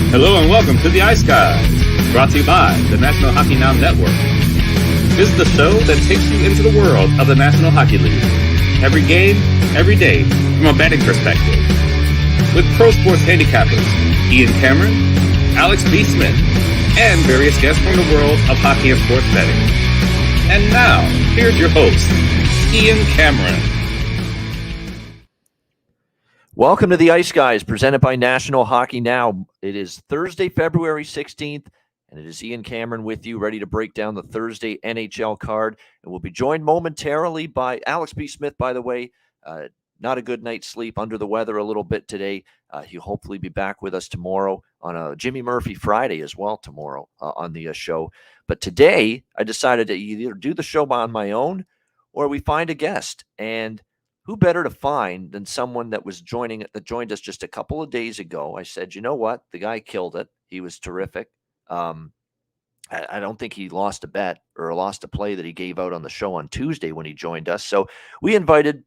Hello and welcome to the Ice Guys, brought to you by the National Hockey Now Network. This is the show that takes you into the world of the National Hockey League. Every game, every day, from a betting perspective. With pro sports handicappers, Ian Cameron, Alex B. Smith, and various guests from the world of hockey and sports betting. And now, here's your host, Ian Cameron. Welcome to the Ice Guys, presented by National Hockey Now. It is Thursday, February 16th, and it is Ian Cameron with you, ready to break down the Thursday NHL card. And we'll be joined momentarily by Alex B. Smith, by the way. Not a good night's sleep, under the weather a little bit today. He'll hopefully be back with us tomorrow on a Jimmy Murphy Friday as well tomorrow on the show. But today, I decided to either do the show on my own or we find a guest. And who better to find than someone that joined us just a couple of days ago? I said, you know what? The guy killed it. He was terrific. I don't think he lost a bet or lost a play that he gave out on the show on Tuesday when he joined us. So we invited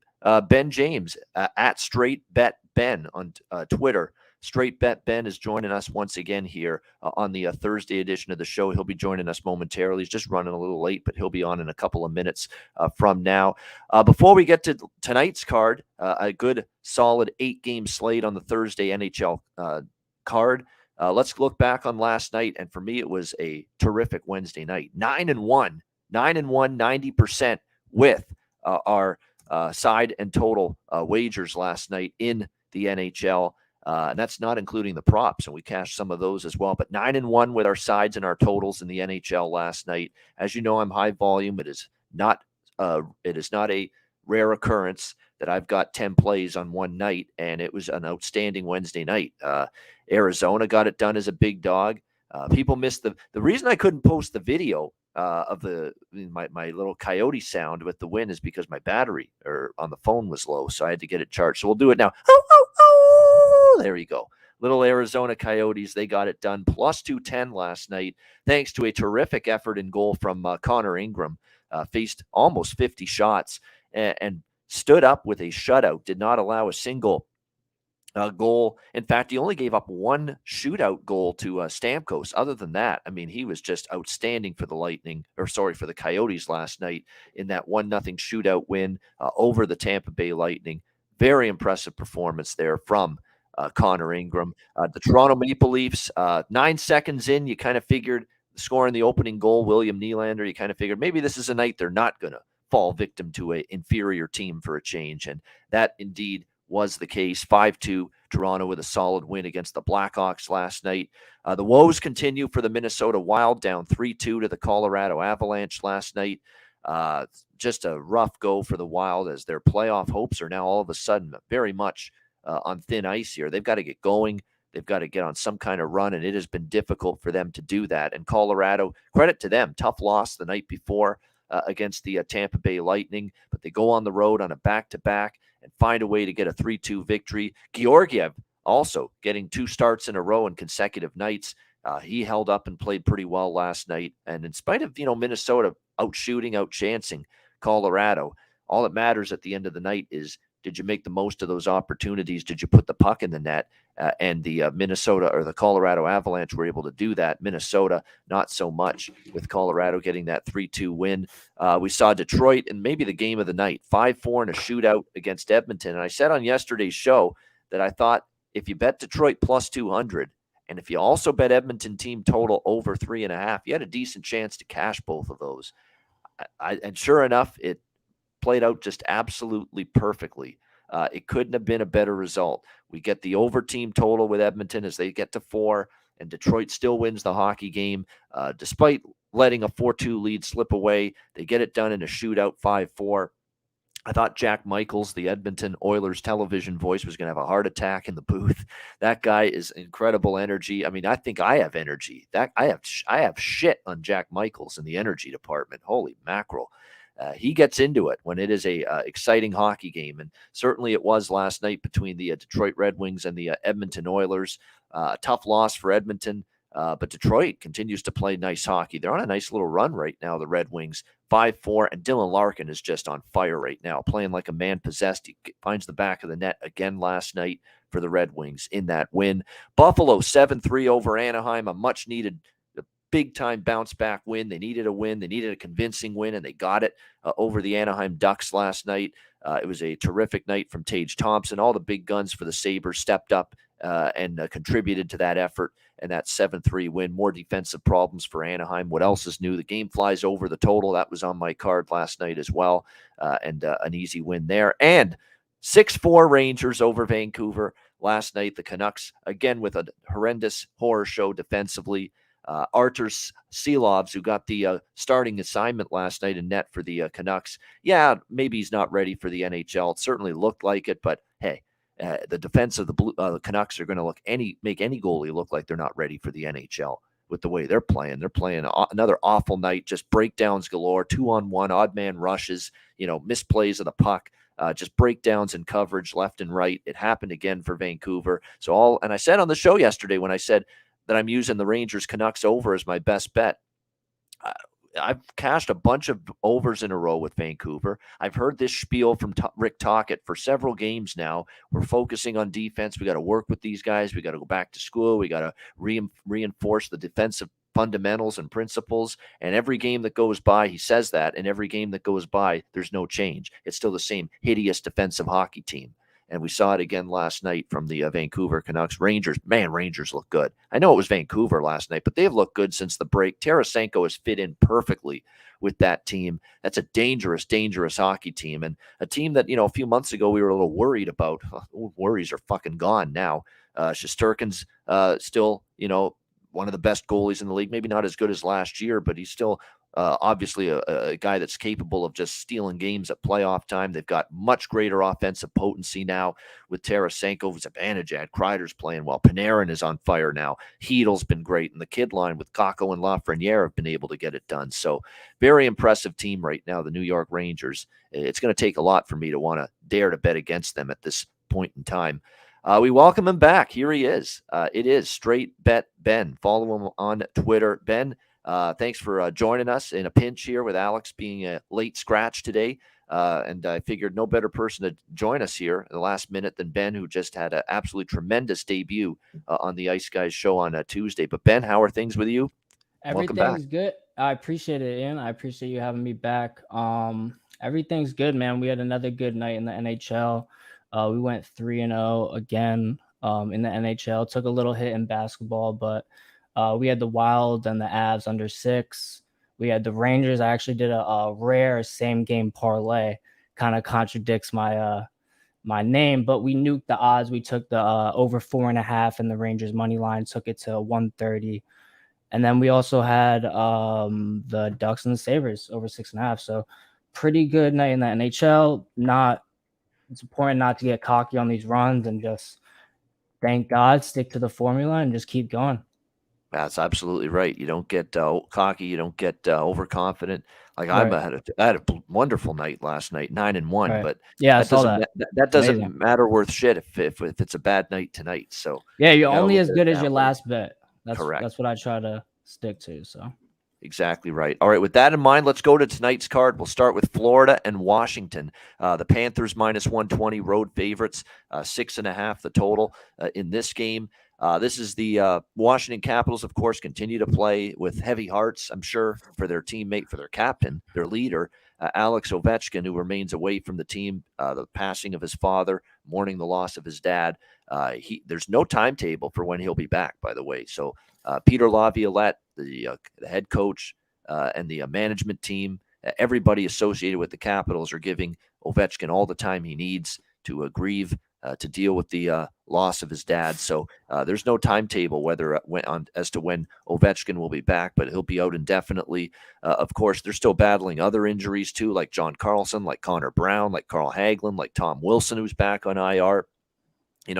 Ben James at Straight Bet Ben on Twitter. Straight Bet Ben is joining us once again here on the Thursday edition of the show. He'll be joining us momentarily. He's just running a little late, but he'll be on in a couple of minutes from now. Before we get to tonight's card, a good solid 8-game slate on the Thursday NHL card. Let's look back on last night, and for me, it was a terrific Wednesday night. 9-1, 90% with our side and total wagers last night in the NHL. And that's not including the props, and we cashed some of those as well. But 9-1 with our sides and our totals in the NHL last night. As you know, I'm high volume. It is not a rare occurrence that I've got 10 plays on one night, and it was an outstanding Wednesday night. Arizona got it done as a big dog. People missed the reason I couldn't post the video of my little coyote sound with the win is because my battery on the phone was low, so I had to get it charged. So we'll do it now. Oh, oh, oh! There you go. Little Arizona Coyotes, they got it done. Plus 210 last night, thanks to a terrific effort in goal from Connor Ingram. Faced almost 50 shots and stood up with a shutout. Did not allow a single goal. In fact, he only gave up one shootout goal to Stamkos. Other than that, I mean, he was just outstanding for for the Coyotes last night in that 1-0 shootout win over the Tampa Bay Lightning. Very impressive performance there from Connor Ingram. The Toronto Maple Leafs, 9 seconds in, you kind of figured scoring the opening goal, William Nylander, you kind of figured maybe this is a night they're not going to fall victim to an inferior team for a change. And that indeed was the case. 5-2, Toronto with a solid win against the Blackhawks last night. The woes continue for the Minnesota Wild, down 3-2 to the Colorado Avalanche last night. Just a rough go for the Wild as their playoff hopes are now all of a sudden very much on thin ice here. They've got to get going. They've got to get on some kind of run, and it has been difficult for them to do that. And Colorado, credit to them, tough loss the night before against the Tampa Bay Lightning, but they go on the road on a back-to-back and find a way to get a 3-2 victory. Georgiev also getting 2 starts in a row in consecutive nights. He held up and played pretty well last night. And in spite of, Minnesota outchancing Colorado, all that matters at the end of the night is, did you make the most of those opportunities? Did you put the puck in the net? And the the Colorado Avalanche were able to do that. Minnesota, not so much, with Colorado getting that 3-2 win. We saw Detroit in maybe the game of the night, 5-4 in a shootout against Edmonton. And I said on yesterday's show that I thought if you bet Detroit plus 200, and if you also bet Edmonton team total over 3.5, you had a decent chance to cash both of those. And sure enough, it played out just absolutely perfectly. It couldn't have been a better result. We get the over team total with Edmonton as they get to 4, and Detroit still wins the hockey game. Despite letting a 4-2 lead slip away, they get it done in a shootout, 5-4. I thought Jack Michaels, the Edmonton Oilers television voice, was going to have a heart attack in the booth. That guy is incredible energy. I mean, I think I have energy. I have shit on Jack Michaels in the energy department. Holy mackerel. He gets into it when it is a exciting hockey game, and certainly it was last night between the Detroit Red Wings and the Edmonton Oilers. Tough loss for Edmonton, but Detroit continues to play nice hockey. They're on a nice little run right now, the Red Wings, 5-4, and Dylan Larkin is just on fire right now, playing like a man possessed. He finds the back of the net again last night for the Red Wings in that win. Buffalo 7-3 over Anaheim, a much-needed big-time bounce-back win. They needed a win. They needed a convincing win, and they got it over the Anaheim Ducks last night. It was a terrific night from Tage Thompson. All the big guns for the Sabres stepped up and contributed to that effort and that 7-3 win. More defensive problems for Anaheim. What else is new? The game flies over the total. That was on my card last night as well, and an easy win there. And 6-4 Rangers over Vancouver last night. The Canucks, again, with a horrendous horror show defensively. Artur Silovs, who got the starting assignment last night in net for the Canucks. Yeah, maybe he's not ready for the NHL. It certainly looked like it, but hey, the defense of the Canucks are going to make any goalie look like they're not ready for the NHL with the way they're playing. They're playing another awful night, just breakdowns galore, 2-on-1, odd man rushes, misplays of the puck. Just breakdowns in coverage left and right. It happened again for Vancouver. And I said on the show yesterday when I said that I'm using the Rangers Canucks over as my best bet. I've cashed a bunch of overs in a row with Vancouver. I've heard this spiel from Rick Tocchet for several games now. We're focusing on defense. We got to work with these guys. We got to go back to school. We got to reinforce the defensive fundamentals and principles. And every game that goes by, he says that. And every game that goes by, there's no change. It's still the same hideous defensive hockey team. And we saw it again last night from the Vancouver Canucks. Rangers look good. I know it was Vancouver last night, but they've looked good since the break. Tarasenko has fit in perfectly with that team. That's a dangerous, dangerous hockey team. And a team that, a few months ago we were a little worried about. Worries are fucking gone now. Shesterkin's still, one of the best goalies in the league. Maybe not as good as last year, but he's still obviously a guy that's capable of just stealing games at playoff time. They've got much greater offensive potency now with Tarasenko, Zibanejad, Kreider's playing well. Panarin is on fire now. Heedle's been great, and the kid line with Kakko and Lafreniere have been able to get it done. So very impressive team right now, the New York Rangers. It's going to take a lot for me to want to dare to bet against them at this point in time. We welcome him back. Here he is. It is Straight Bet Ben. Follow him on Twitter. Ben, thanks for joining us in a pinch here with Alex being a late scratch today. And I figured no better person to join us here in the last minute than Ben, who just had an absolutely tremendous debut on the Ice Guys show on Tuesday. But Ben, how are things with you? Everything's good. I appreciate it, Ian. I appreciate you having me back. Everything's good, man. We had another good night in the NHL. We went 3-0 again in the NHL. Took a little hit in basketball, but we had the Wild and the Avs under 6. We had the Rangers. I actually did a rare same game parlay. Kind of contradicts my name, but we nuked the odds. We took the over 4.5 and the Rangers money line, took it to 130. And then we also had the Ducks and the Sabres over 6.5. So pretty good night in the NHL. It's important not to get cocky on these runs and just, thank God, stick to the formula and just keep going. That's absolutely right. You don't get cocky. You don't get overconfident. Like Right. I had a wonderful night last night, 9-1. Right. But Yeah, I saw that. That doesn't Amazing. matter worth shit if it's a bad night tonight. So Yeah, you're gotta only look as at it good as that your way. last bet. Correct. That's what I try to stick to. So Exactly right. All right, with that in mind, let's go to tonight's card. We'll start with Florida and Washington. The Panthers -120 road favorites, 6.5 the total in this game. This is the Washington Capitals, of course, continue to play with heavy hearts, I'm sure, for their teammate, for their captain, their leader, Alex Ovechkin, who remains away from the team, the passing of his father, mourning the loss of his dad. There's no timetable for when he'll be back, by the way. So Peter Laviolette, the head coach, and the management team, everybody associated with the Capitals are giving Ovechkin all the time he needs to grieve, to deal with the loss of his dad. So there's no timetable as to when Ovechkin will be back, but he'll be out indefinitely. Of course, they're still battling other injuries too, like John Carlson, like Connor Brown, like Carl Hagelin, like Tom Wilson, who's back on IR.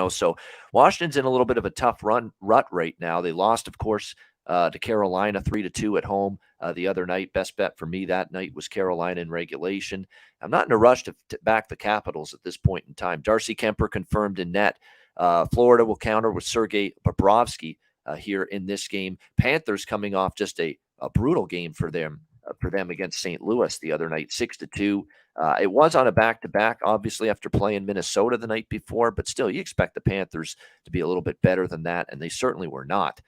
So Washington's in a little bit of a tough rut right now. They lost, of course, to Carolina 3-2 at home the other night. Best bet for me that night was Carolina in regulation. I'm not in a rush to back the Capitals at this point in time. Darcy Kemper confirmed in net. Florida will counter with Sergei Bobrovsky here in this game. Panthers coming off just a brutal game for them for them against St. Louis the other night, 6-2. It was on a back-to-back, obviously, after playing Minnesota the night before, but still, you expect the Panthers to be a little bit better than that, and they certainly were not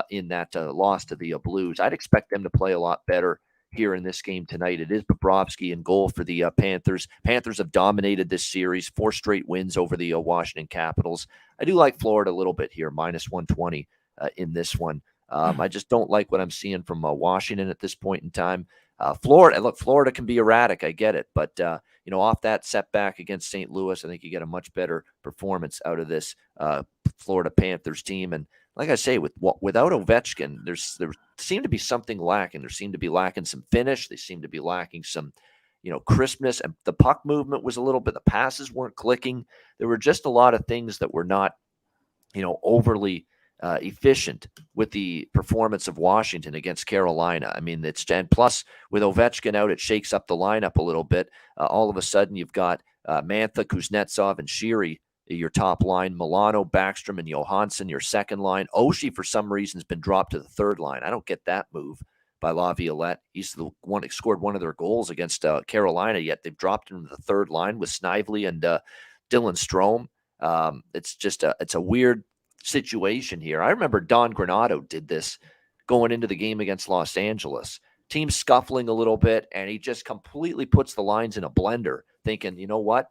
in that loss to the Blues. I'd expect them to play a lot better here in this game tonight. It is Bobrovsky in goal for the Panthers. Panthers have dominated this series, 4 straight wins over the Washington Capitals. I do like Florida a little bit here, minus 120 in this one. I just don't like what I'm seeing from Washington at this point in time. Florida can be erratic. I get it. But, off that setback against St. Louis, I think you get a much better performance out of this Florida Panthers team. And like I say, without Ovechkin, there seemed to be something lacking. There seemed to be lacking some finish. They seemed to be lacking some, crispness. And the puck movement was a little bit, the passes weren't clicking. There were just a lot of things that were not, overly efficient with the performance of Washington against Carolina. I mean, and plus with Ovechkin out, it shakes up the lineup a little bit. All of a sudden, you've got Mantha, Kuznetsov, and Sheary, your top line. Milano, Backstrom, and Johansson, your second line. Oshie, for some reason, has been dropped to the third line. I don't get that move by Laviolette. He's the one that scored one of their goals against Carolina, yet they've dropped him to the third line with Snively and Dylan Strome. It's a weird situation here. I remember Don Granato did this going into the game against Los Angeles. Team scuffling a little bit, and he just completely puts the lines in a blender, thinking, you know what?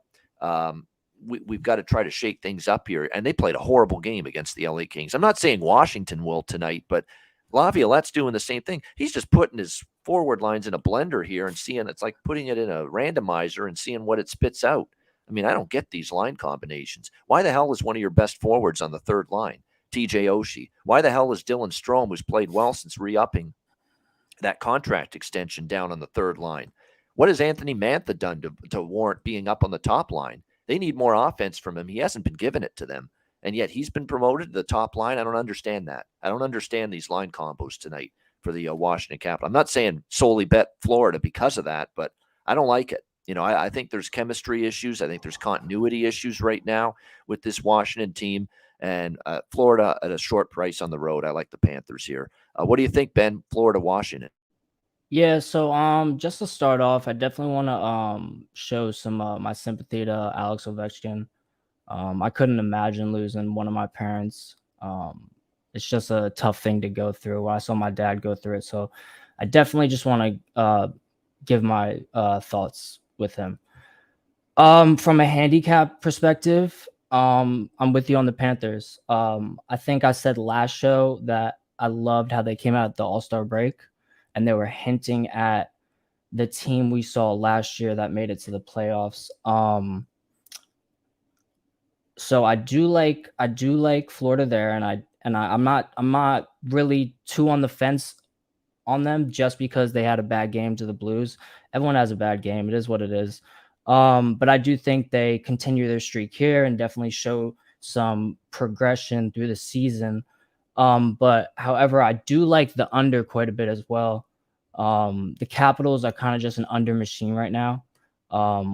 We've got to try to shake things up here. And they played a horrible game against the LA Kings. I'm not saying Washington will tonight, but Laviolette's doing the same thing. He's just putting his forward lines in a blender here and seeing, it's like putting it in a randomizer and seeing what it spits out. I mean, I don't get these line combinations. Why the hell is one of your best forwards on the third line, TJ Oshie? Why the hell is Dylan Strome, who's played well since re-upping that contract extension, down on the third line? What has Anthony Mantha done to warrant being up on the top line? They need more offense from him. He hasn't been giving it to them, and yet he's been promoted to the top line. I don't understand that. I don't understand these line combos tonight for the Washington Capitals. I'm not saying solely bet Florida because of that, but I don't like it. I think there's chemistry issues. I think there's continuity issues right now with this Washington team, and Florida at a short price on the road. I like the Panthers here. What do you think, Ben? Florida, Washington. Yeah, so just to start off, I definitely want to show some my sympathy to Alex Ovechkin. I couldn't imagine losing one of my parents. It's just a tough thing to go through. I saw my dad go through it, so I definitely just want to give my thoughts with him. From a handicap perspective, I'm with you on the Panthers. I think I said last show that I loved how they came out at the All-Star break, and they were hinting at the team we saw last year that made it to the playoffs. So I do like Florida there, and I'm not really too on the fence on them just because they had a bad game to the Blues. Everyone has a bad game. It is what it is. But I do think they continue their streak here and definitely show some progression through the season. But however, I do like the under quite a bit as well. The Capitals are kind of just an under machine right now.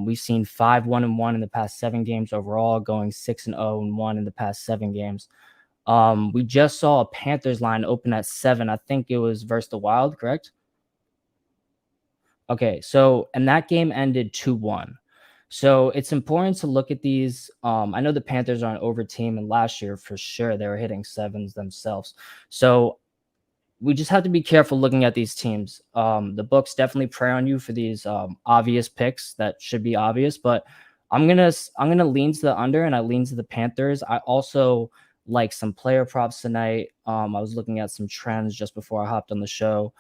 We've seen 5-1-1 in the past 7 games overall, going 6-0-1 in the past 7 games. We just saw a Panthers line open at 7. I think it was versus the Wild, correct? Okay, and that game ended 2-1. So it's important to look at these. I know the Panthers are an over team, and last year for sure they were hitting 7s themselves. So we just have to be careful looking at these teams. The books definitely prey on you for these obvious picks that should be obvious, but I'm gonna lean to the under, and I lean to the Panthers. I also like some player props tonight. I was looking at some trends just before I hopped on the show.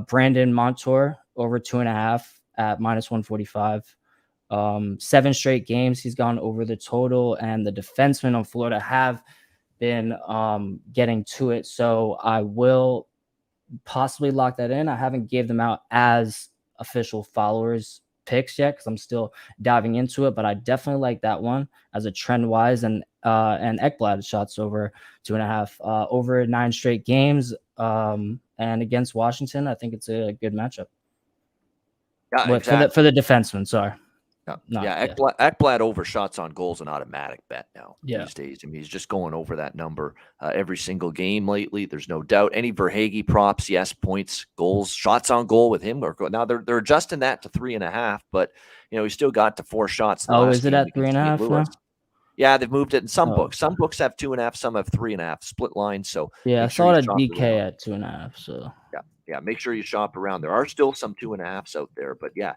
Brandon Montour over 2.5 at -145. 7 straight games he's gone over the total, and the defensemen on Florida have been getting to it. So I will possibly lock that in. I haven't gave them out as official followers picks yet because I'm still diving into it, but I definitely like that one as a trend wise. And Ekblad shots over 2.5 over 9 straight games. And against Washington, I think it's a good matchup. Yeah, exactly. For the defenseman. Sorry. Yeah. Ekblad over shots on goals, an automatic bet now Yeah. these days. I mean, he's just going over that number every single game lately. There's no doubt. Any Verhaeghe props, yes, points, goals, shots on goal with him. Now they're adjusting that to 3.5, but he still got to 4 shots. Is it at 3.5 now? Yeah, they've moved it in some books. Okay. Some books have 2.5, some have 3.5, split line. So yeah, I saw it at DK at 2.5. So yeah, make sure you shop around. There are still some 2.5s out there, but yeah,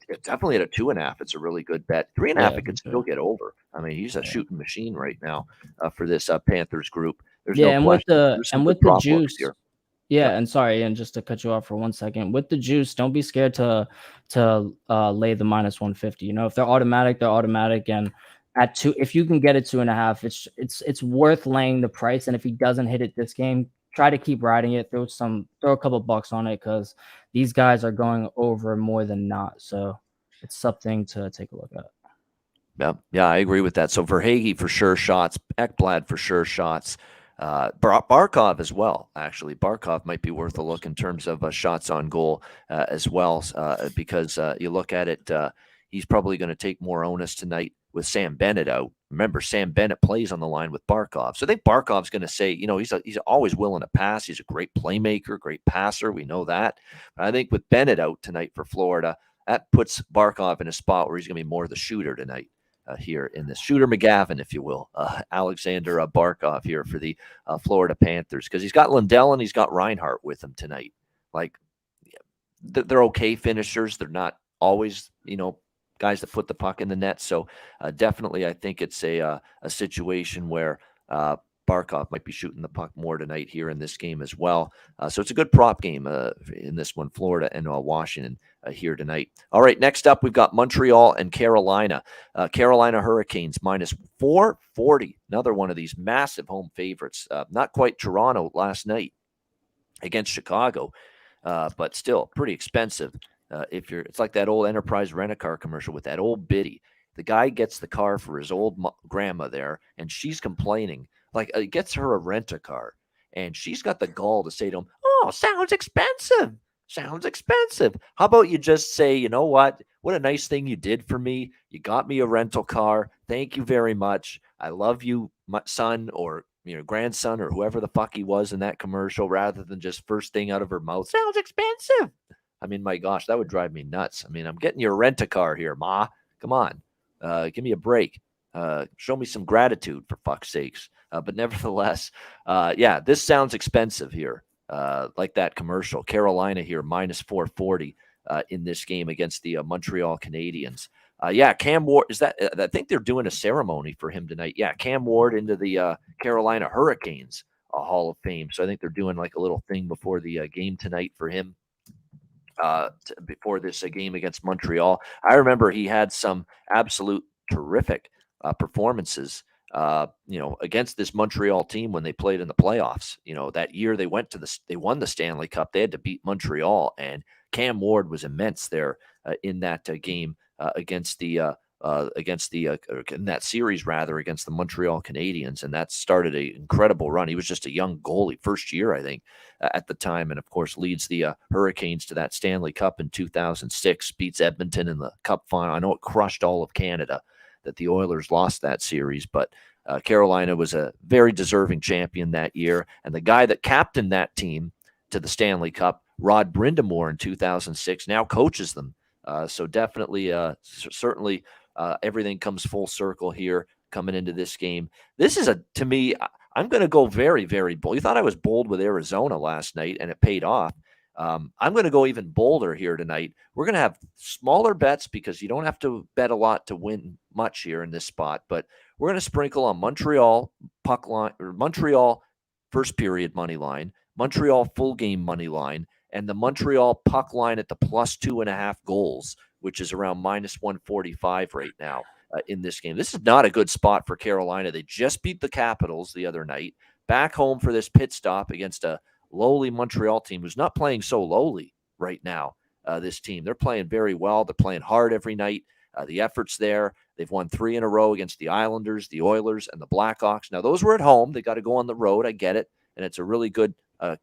it's definitely at a 2.5. It's a really good bet. 3.5, it can still get over. I mean, he's a shooting machine right now for this Panthers group. There's no question. With the juice here. Yeah, and sorry, and just to cut you off for 1 second, with the juice, don't be scared to lay the -150. If they're automatic, and at 2, if you can get it 2.5, it's worth laying the price. And if he doesn't hit it this game, try to keep riding it. Throw a couple bucks on it, because these guys are going over more than not. So it's something to take a look at. Yeah, I agree with that. So Verhaeghe for sure shots, Ekblad for sure shots. Barkov as well. Actually, Barkov might be worth a look in terms of shots on goal as well, because you look at it, he's probably going to take more onus tonight with Sam Bennett out. Remember, Sam Bennett plays on the line with Barkov, so I think Barkov's going to say, he's always willing to pass. He's a great playmaker, great passer. We know that. But I think with Bennett out tonight for Florida, that puts Barkov in a spot where he's going to be more the shooter tonight. Here in this Shooter McGavin, if you will, Alexander Barkov here for the Florida Panthers, because he's got Lindell and he's got Reinhart with him tonight. Like, they're okay finishers. They're not always, guys that put the puck in the net. So definitely, I think it's a situation where Barkov might be shooting the puck more tonight here in this game as well. So it's a good prop game in this one, Florida and Washington here tonight. All right, next up, we've got Montreal and Carolina. Carolina Hurricanes -440. Another one of these massive home favorites. Not quite Toronto last night against Chicago, but still pretty expensive. It's like that old Enterprise Rent-A-Car commercial with that old biddy. The guy gets the car for his old grandma there, and she's complaining. Like, it gets her a rent-a-car, and she's got the gall to say to him, "Oh, sounds expensive. Sounds expensive. How about you just say, you know what? What a nice thing you did for me. You got me a rental car. Thank you very much. I love you, my son," or grandson, or whoever the fuck he was in that commercial, rather than just first thing out of her mouth, "Sounds expensive." I mean, my gosh, that would drive me nuts. I mean, I'm getting you a rent-a-car here, Ma. Come on. Give me a break. Show me some gratitude, for fuck's sakes. But nevertheless, this sounds expensive here, like that commercial. Carolina here, -440 in this game against the Montreal Canadiens. Cam Ward, I think they're doing a ceremony for him tonight. Yeah, Cam Ward into the Carolina Hurricanes Hall of Fame. So I think they're doing like a little thing before the game tonight for him. Before this game against Montreal. I remember he had some absolute terrific performances, against this Montreal team when they played in the playoffs. That year they won the Stanley Cup. They had to beat Montreal, and Cam Ward was immense there in that game in that series against the Montreal Canadiens, and that started an incredible run. He was just a young goalie, first year, I think, at the time, and of course leads the Hurricanes to that Stanley Cup in 2006, beats Edmonton in the Cup final. I know it crushed all of Canada that the Oilers lost that series, but Carolina was a very deserving champion that year, and the guy that captained that team to the Stanley Cup, Rod Brindamore, in 2006, now coaches them. So definitely, certainly, everything comes full circle here coming into this game. This is to me, I'm going to go very, very bold. You thought I was bold with Arizona last night, and it paid off. I'm going to go even bolder here tonight. We're going to have smaller bets because you don't have to bet a lot to win much here in this spot. But we're going to sprinkle on Montreal puck line, or Montreal first period money line, Montreal full game money line, and the Montreal puck line at the +2.5 goals, which is around -145 right now in this game. This is not a good spot for Carolina. They just beat the Capitals the other night, back home for this pit stop against a lowly Montreal team who's not playing so lowly right now. This team, they're playing very well. They're playing hard every night. The effort's there. They've won 3 in a row against the Islanders, the Oilers, and the Blackhawks. Now, those were at home. They got to go on the road. I get it. And it's a really good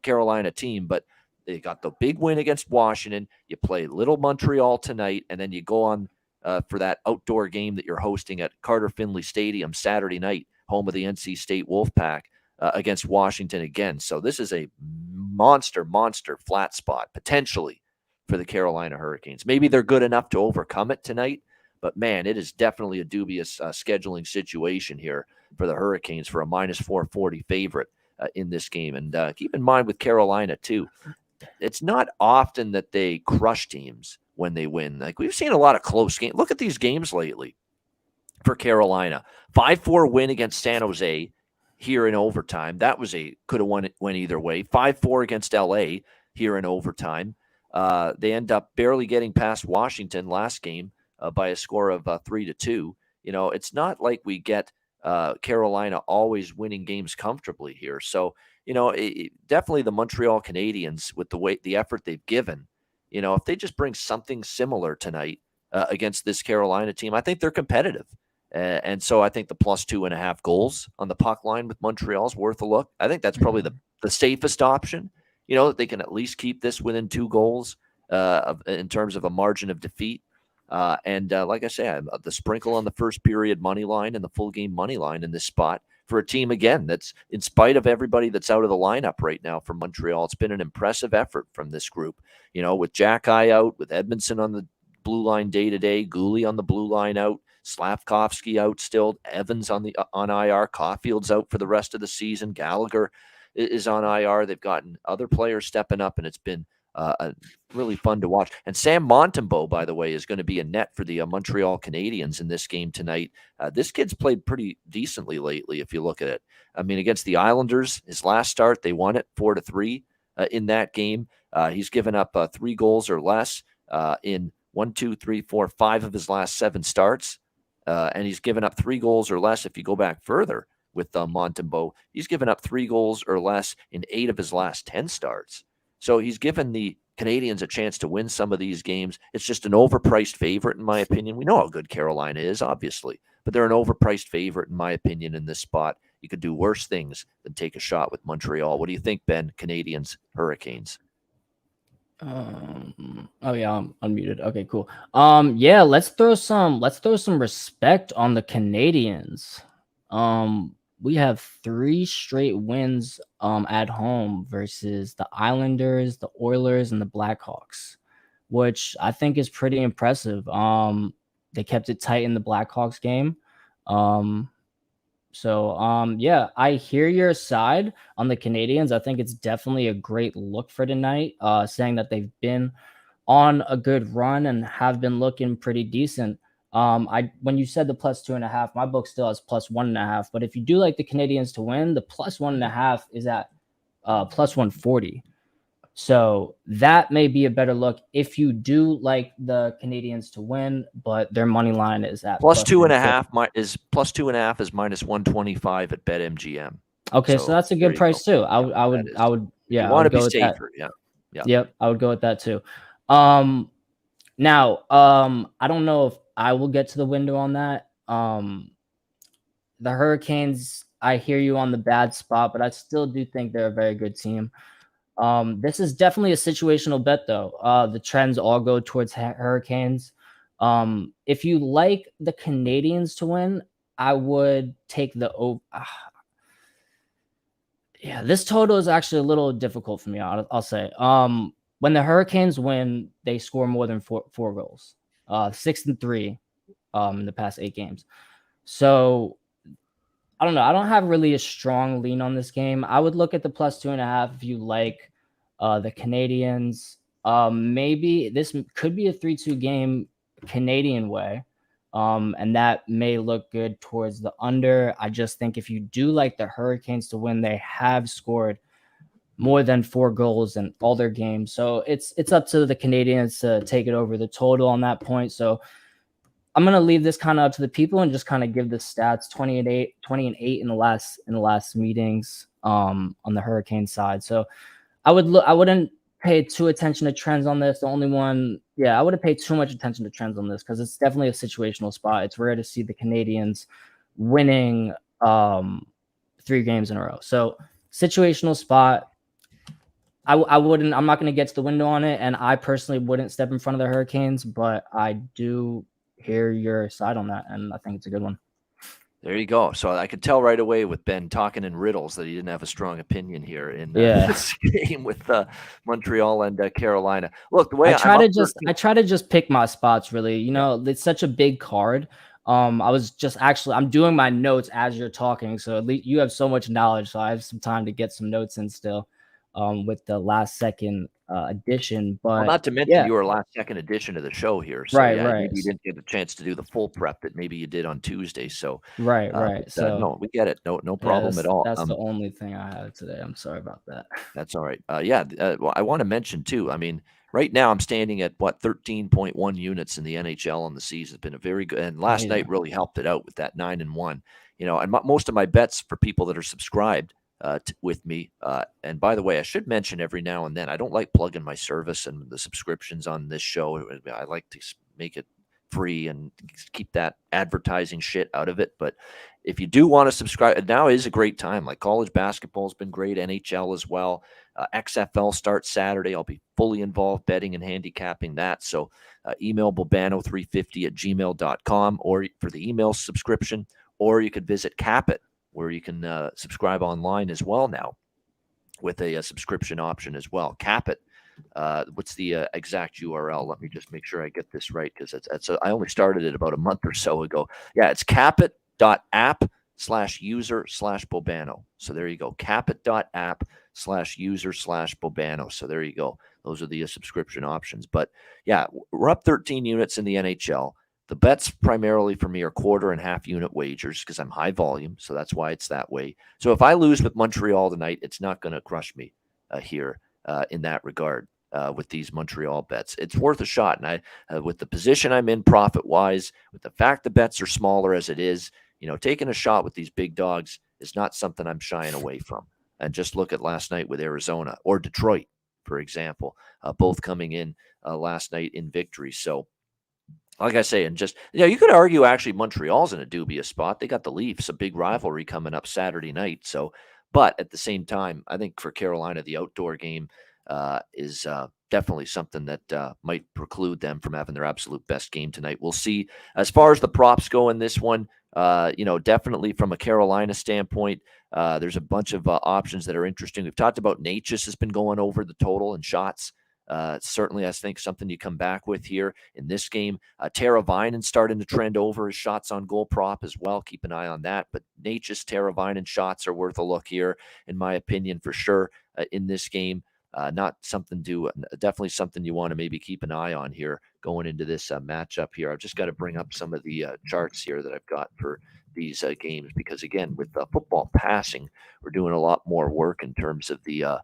Carolina team, but they got the big win against Washington. You play little Montreal tonight, and then you go on for that outdoor game that you're hosting at Carter Finley Stadium Saturday night, home of the NC State Wolfpack, against Washington again. So this is a monster flat spot, potentially, for the Carolina Hurricanes. Maybe they're good enough to overcome it tonight, but man, it is definitely a dubious scheduling situation here for the Hurricanes for a minus 440 favorite in this game. And keep in mind with Carolina, too, it's not often that they crush teams when they win. Like, we've seen a lot of close games. Look at these games lately for Carolina. 5-4 win against San Jose here in overtime. That was could have went either way. 5-4 against LA here in overtime. They end up barely getting past Washington last game by a score of 3-2. It's not like we get Carolina always winning games comfortably here. So, definitely the Montreal Canadiens, with the effort they've given, if they just bring something similar tonight against this Carolina team, I think they're competitive. And so I think the plus 2.5 goals on the puck line with Montreal is worth a look. I think that's probably the safest option. They can at least keep this within 2 goals in terms of a margin of defeat. And like I say, the sprinkle on the first period money line and the full game money line in this spot for a team, again, that's, in spite of everybody that's out of the lineup right now from Montreal, it's been an impressive effort from this group. With Jack-Eye out, with Edmondson on the blue line day-to-day, Gooley on the blue line out, Slavkovsky out still, Evans on IR, Caulfield's out for the rest of the season, Gallagher is on IR. They've gotten other players stepping up, and it's been really fun to watch. And Sam Montembeault, by the way, is going to be a net for the Montreal Canadiens in this game tonight. This kid's played pretty decently lately, if you look at it. I mean, against the Islanders, his last start, they won it 4-3 in that game. He's given up 3 goals or less in 5 of his last 7 starts. And he's given up 3 goals or less. If you go back further with Montembeault, he's given up 3 goals or less in 8 of his last 10 starts. So he's given the Canadiens a chance to win some of these games. It's just an overpriced favorite, in my opinion. We know how good Carolina is, obviously, but they're an overpriced favorite, in my opinion, in this spot. You could do worse things than take a shot with Montreal. What do you think, Ben? Canadiens, Hurricanes? Oh yeah, I'm unmuted. Okay, cool. Yeah, let's throw some respect on the Canadiens. We have 3 straight wins at home versus the Islanders, the Oilers, and the Blackhawks, which I think is pretty impressive. They kept it tight in the Blackhawks game. Yeah, I hear your side on the Canadiens. I think it's definitely a great look for tonight, saying that they've been on a good run and have been looking pretty decent. When you said the plus 2.5, my book still has plus 1.5. But if you do like the Canadiens to win, the plus 1.5 is at plus 140. So that may be a better look if you do like the Canadiens to win, but their money line is at plus 2.5 is plus 2.5 is minus 125 at BetMGM. Okay, so that's a good price too. I would yeah. You want to be safer, yeah. Yep, I would go with that too. Now, I don't know if I will get to the window on that. The Hurricanes, I hear you on the bad spot, but I still do think they're a very good team. This is definitely a situational bet, though. The trends all go towards Hurricanes. If you like the Canadiens to win, I would take the over. Yeah, this total is actually a little difficult for me, I'll say. When the Hurricanes win, they score more than four goals. 6-3 in the past 8 games. So I don't know. I don't have really a strong lean on this game. I would look at the plus 2.5 if you like the Canadiens. Maybe this could be a 3-2 game Canadian way. And that may look good towards the under. I just think if you do like the Hurricanes to win, they have scored more than 4 goals in all their games. So it's up to the Canadiens to take it over the total on that point. So I'm going to leave this kind of up to the people and just kind of give the stats 20 and 8 in the last meetings on the Hurricane side. So I wouldn't pay too attention to trends on this. The only one, I wouldn't pay too much attention to trends on this because it's definitely a situational spot. It's rare to see the Canadiens winning 3 games in a row. So situational spot. I'm not going to get to the window on it, and I personally wouldn't step in front of the Hurricanes, but I do hear your side on that, and I think it's a good one. There you go. So I could tell right away with Ben talking in riddles that he didn't have a strong opinion here in this game with Montreal and Carolina. Look, the way I try to just pick my spots. Really, you know, it's such a big card. I'm doing my notes as you're talking, so at least you have so much knowledge, so I have some time to get some notes in still. With the last second edition, but not to mention you were last second edition of the show here, so right. Maybe you didn't get a chance to do the full prep that maybe you did on Tuesday. So right. So no, we get it. No problem at all. That's the only thing I have today. I'm sorry about that. That's all right. Well, I want to mention too. I mean, right now I'm standing at 13.1 units in the NHL on the season. It's been a very good, and last night really helped it out with that 9-1. You know, and most of my bets for people that are subscribed with me. And by the way, I should mention every now and then, I don't like plugging my service and the subscriptions on this show. I like to make it free and keep that advertising shit out of it. But if you do want to subscribe, now is a great time. Like college basketball has been great, NHL as well. XFL starts Saturday. I'll be fully involved betting and handicapping that. So email bobano350@gmail.com or for the email subscription, or you could visit Capit, where you can subscribe online as well now with a subscription option as well. Capit. What's the exact URL? Let me just make sure I get this right, because I only started it about a month or so ago. Yeah, it's capit.app/user/Bobano. So there you go. Capit.app/user/Bobano. So there you go. Those are the subscription options. But yeah, we're up 13 units in the NHL. The bets primarily for me are quarter and half unit wagers because I'm high volume. So that's why it's that way. So if I lose with Montreal tonight, it's not going to crush me here in that regard with these Montreal bets. It's worth a shot. And with the position I'm in profit wise, with the fact the bets are smaller as it is, you know, taking a shot with these big dogs is not something I'm shying away from. And just look at last night with Arizona or Detroit, for example, both coming in last night in victory. So, like I say, and just, you know, you could argue actually Montreal's in a dubious spot. They got the Leafs, a big rivalry coming up Saturday night. So, but at the same time, I think for Carolina, the outdoor game is definitely something that might preclude them from having their absolute best game tonight. We'll see. As far as the props go in this one, you know, definitely from a Carolina standpoint, there's a bunch of options that are interesting. We've talked about Natchez has been going over the total in shots. Certainly, I think something you come back with here in this game. Teravainen starting to trend over his shots on goal prop as well. Keep an eye on that. But Natchez, Teravainen shots are worth a look here, in my opinion, for sure, in this game. Not something definitely something you want to maybe keep an eye on here going into this matchup here. I've just got to bring up some of the charts here that I've got for these games, because again, with football passing, we're doing a lot more work in terms of the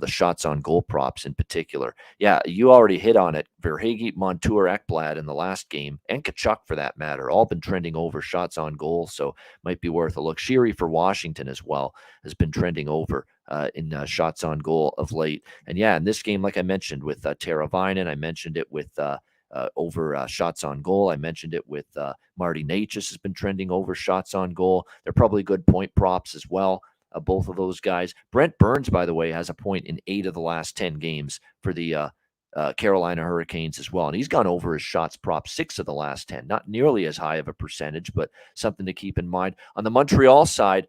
shots on goal props in particular. Yeah, you already hit on it. Verhaeghe, Montour, Ekblad in the last game, and Tkachuk for that matter, all been trending over shots on goal, so might be worth a look. Sheary for Washington as well has been trending over in shots on goal of late. And yeah, in this game, like I mentioned with Teravainen, I mentioned it with over shots on goal. I mentioned it with Marty Natchez has been trending over shots on goal. They're probably good point props as well. Both of those guys. Brent Burns, by the way, has a point in 8 of the last 10 games for the Carolina Hurricanes as well. And he's gone over his shots prop 6 of the last 10. Not nearly as high of a percentage, but something to keep in mind. On the Montreal side,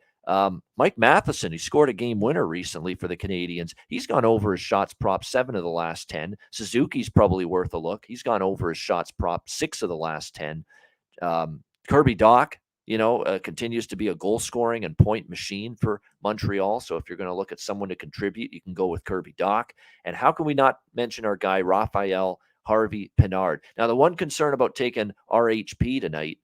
Mike Matheson, he scored a game winner recently for the Canadiens. He's gone over his shots prop 7 of the last 10. Suzuki's probably worth a look. He's gone over his shots prop 6 of the last 10. Kirby Dach, you know, continues to be a goal scoring and point machine for Montreal. So if you're going to look at someone to contribute, you can go with Kirby Dach. And how can we not mention our guy, Raphael Harvey-Pinard? Now, the one concern about taking RHP tonight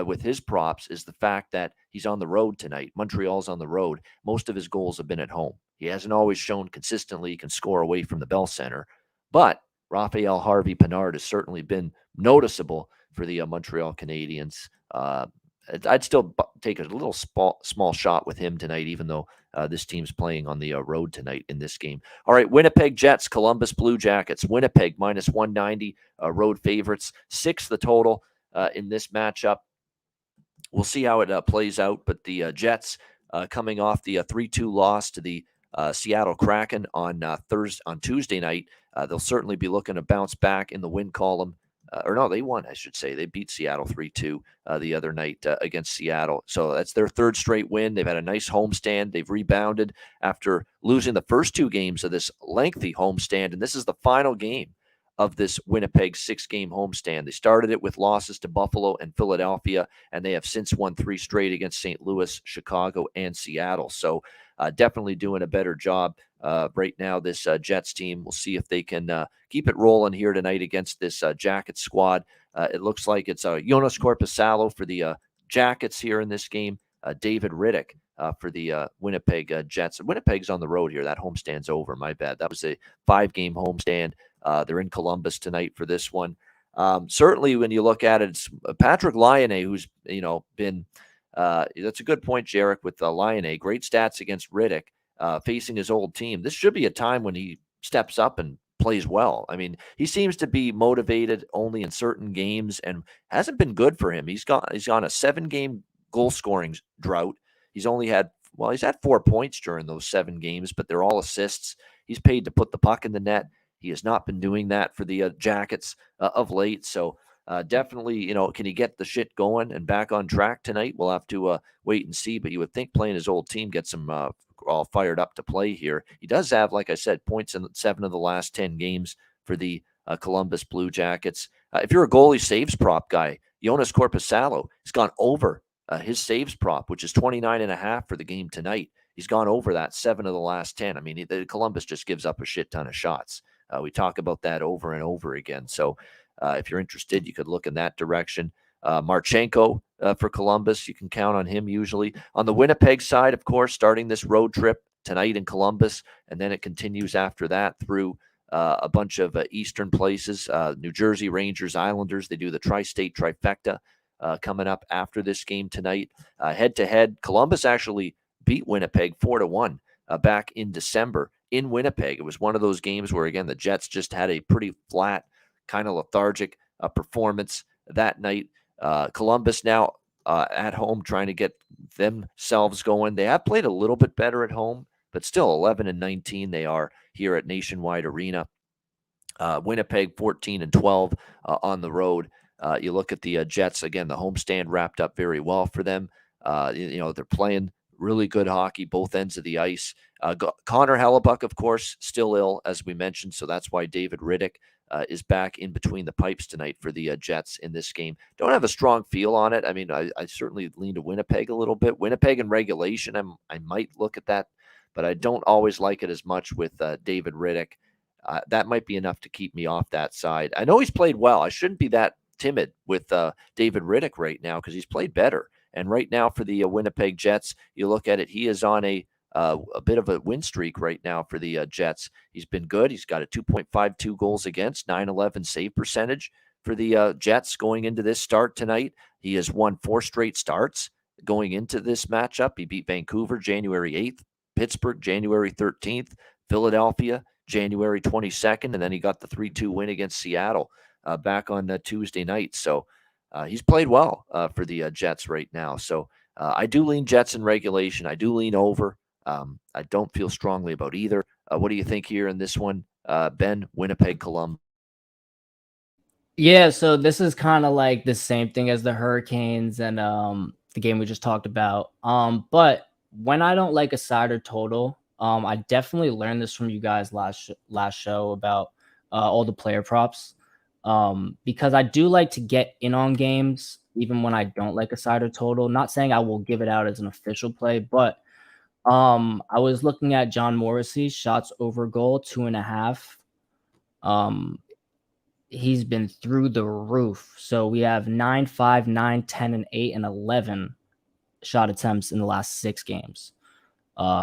with his props is the fact that he's on the road tonight. Montreal's on the road. Most of his goals have been at home. He hasn't always shown consistently he can score away from the Bell Center. But Raphael Harvey-Pinard has certainly been noticeable for the Montreal Canadiens. I'd still take a little small shot with him tonight, even though this team's playing on the road tonight in this game. All right, Winnipeg Jets, Columbus Blue Jackets. Winnipeg minus 190, road favorites. 6 the total in this matchup. We'll see how it plays out, but the Jets coming off the 3-2 loss to the Seattle Kraken on Tuesday night, they'll certainly be looking to bounce back in the win column or no, they won, I should say. They beat Seattle 3-2 the other night against Seattle. So that's their third straight win. They've had a nice homestand. They've rebounded after losing the first 2 games of this lengthy homestand, and this is the final game of this Winnipeg 6-game homestand. They started it with losses to Buffalo and Philadelphia, and they have since won 3 straight against St. Louis, Chicago, and Seattle. So definitely doing a better job right now, this Jets team. We'll see if they can keep it rolling here tonight against this Jackets squad. It looks like it's Jonas Korpisalo for the Jackets here in this game, David Riddick for the Winnipeg Jets. Winnipeg's on the road here. That homestand's over. My bad. That was a 5-game homestand. They're in Columbus tonight for this one. Certainly, when you look at it, it's Patrick Laine, who's been. That's a good point, Jarek, with Laine. Great stats against Riddick, facing his old team. This should be a time when he steps up and plays well. I mean, he seems to be motivated only in certain games, and hasn't been good for him. He's on a 7-game goal scoring drought. He's had 4 points during those 7 games, but they're all assists. He's paid to put the puck in the net. He has not been doing that for the Jackets of late. So definitely, can he get the shit going and back on track tonight? We'll have to wait and see. But you would think playing his old team gets him all fired up to play here. He does have, like I said, points in 7 of the last 10 games for the Columbus Blue Jackets. If you're a goalie saves prop guy, Jonas Korpisalo has gone over his saves prop, which is 29.5 for the game tonight. He's gone over that 7 of the last 10. I mean, Columbus just gives up a shit ton of shots. We talk about that over and over again. So if you're interested, you could look in that direction. Marchenko for Columbus, you can count on him usually. On the Winnipeg side, of course, starting this road trip tonight in Columbus, and then it continues after that through a bunch of eastern places, New Jersey, Rangers, Islanders. They do the tri-state trifecta coming up after this game tonight. Head-to-head, Columbus actually beat Winnipeg 4-1 back in December in Winnipeg. It was one of those games where, again, the Jets just had a pretty flat, kind of lethargic performance that night. Columbus now at home trying to get themselves going. They have played a little bit better at home, but still 11-19 they are here at Nationwide Arena. Winnipeg 14-12 on the road. You look at the Jets, again, the homestand wrapped up very well for them. They're playing really good hockey, both ends of the ice. Connor Hellebuck, of course, still ill, as we mentioned, so that's why David Riddick is back in between the pipes tonight for the Jets in this game. Don't have a strong feel on it. I mean, I certainly lean to Winnipeg a little bit. Winnipeg in regulation, I might look at that, but I don't always like it as much with David Riddick. That might be enough to keep me off that side. I know he's played well. I shouldn't be that timid with David Riddick right now because he's played better. And right now for the Winnipeg Jets, you look at it, he is on a bit of a win streak right now for the Jets. He's been good. He's got a 2.52 goals against, 911 save percentage for the Jets going into this start tonight. He has won 4 straight starts going into this matchup. He beat Vancouver January 8th, Pittsburgh January 13th, Philadelphia January 22nd, and then he got the 3-2 win against Seattle back on Tuesday night. So he's played well for the Jets right now. So I do lean Jets in regulation. I do lean over. I don't feel strongly about either. What do you think here in this one, Ben? Winnipeg, Columbus. Yeah, so this is kind of like the same thing as the Hurricanes and the game we just talked about. But when I don't like a side or total, I definitely learned this from you guys last show about all the player props. Because I do like to get in on games, even when I don't like a side or total. Not saying I will give it out as an official play, but I was looking at John Morrissey's shots over goal, 2.5. He's been through the roof. So we have 9, 5, 9, 10, and 8, and 11 shot attempts in the last 6 games.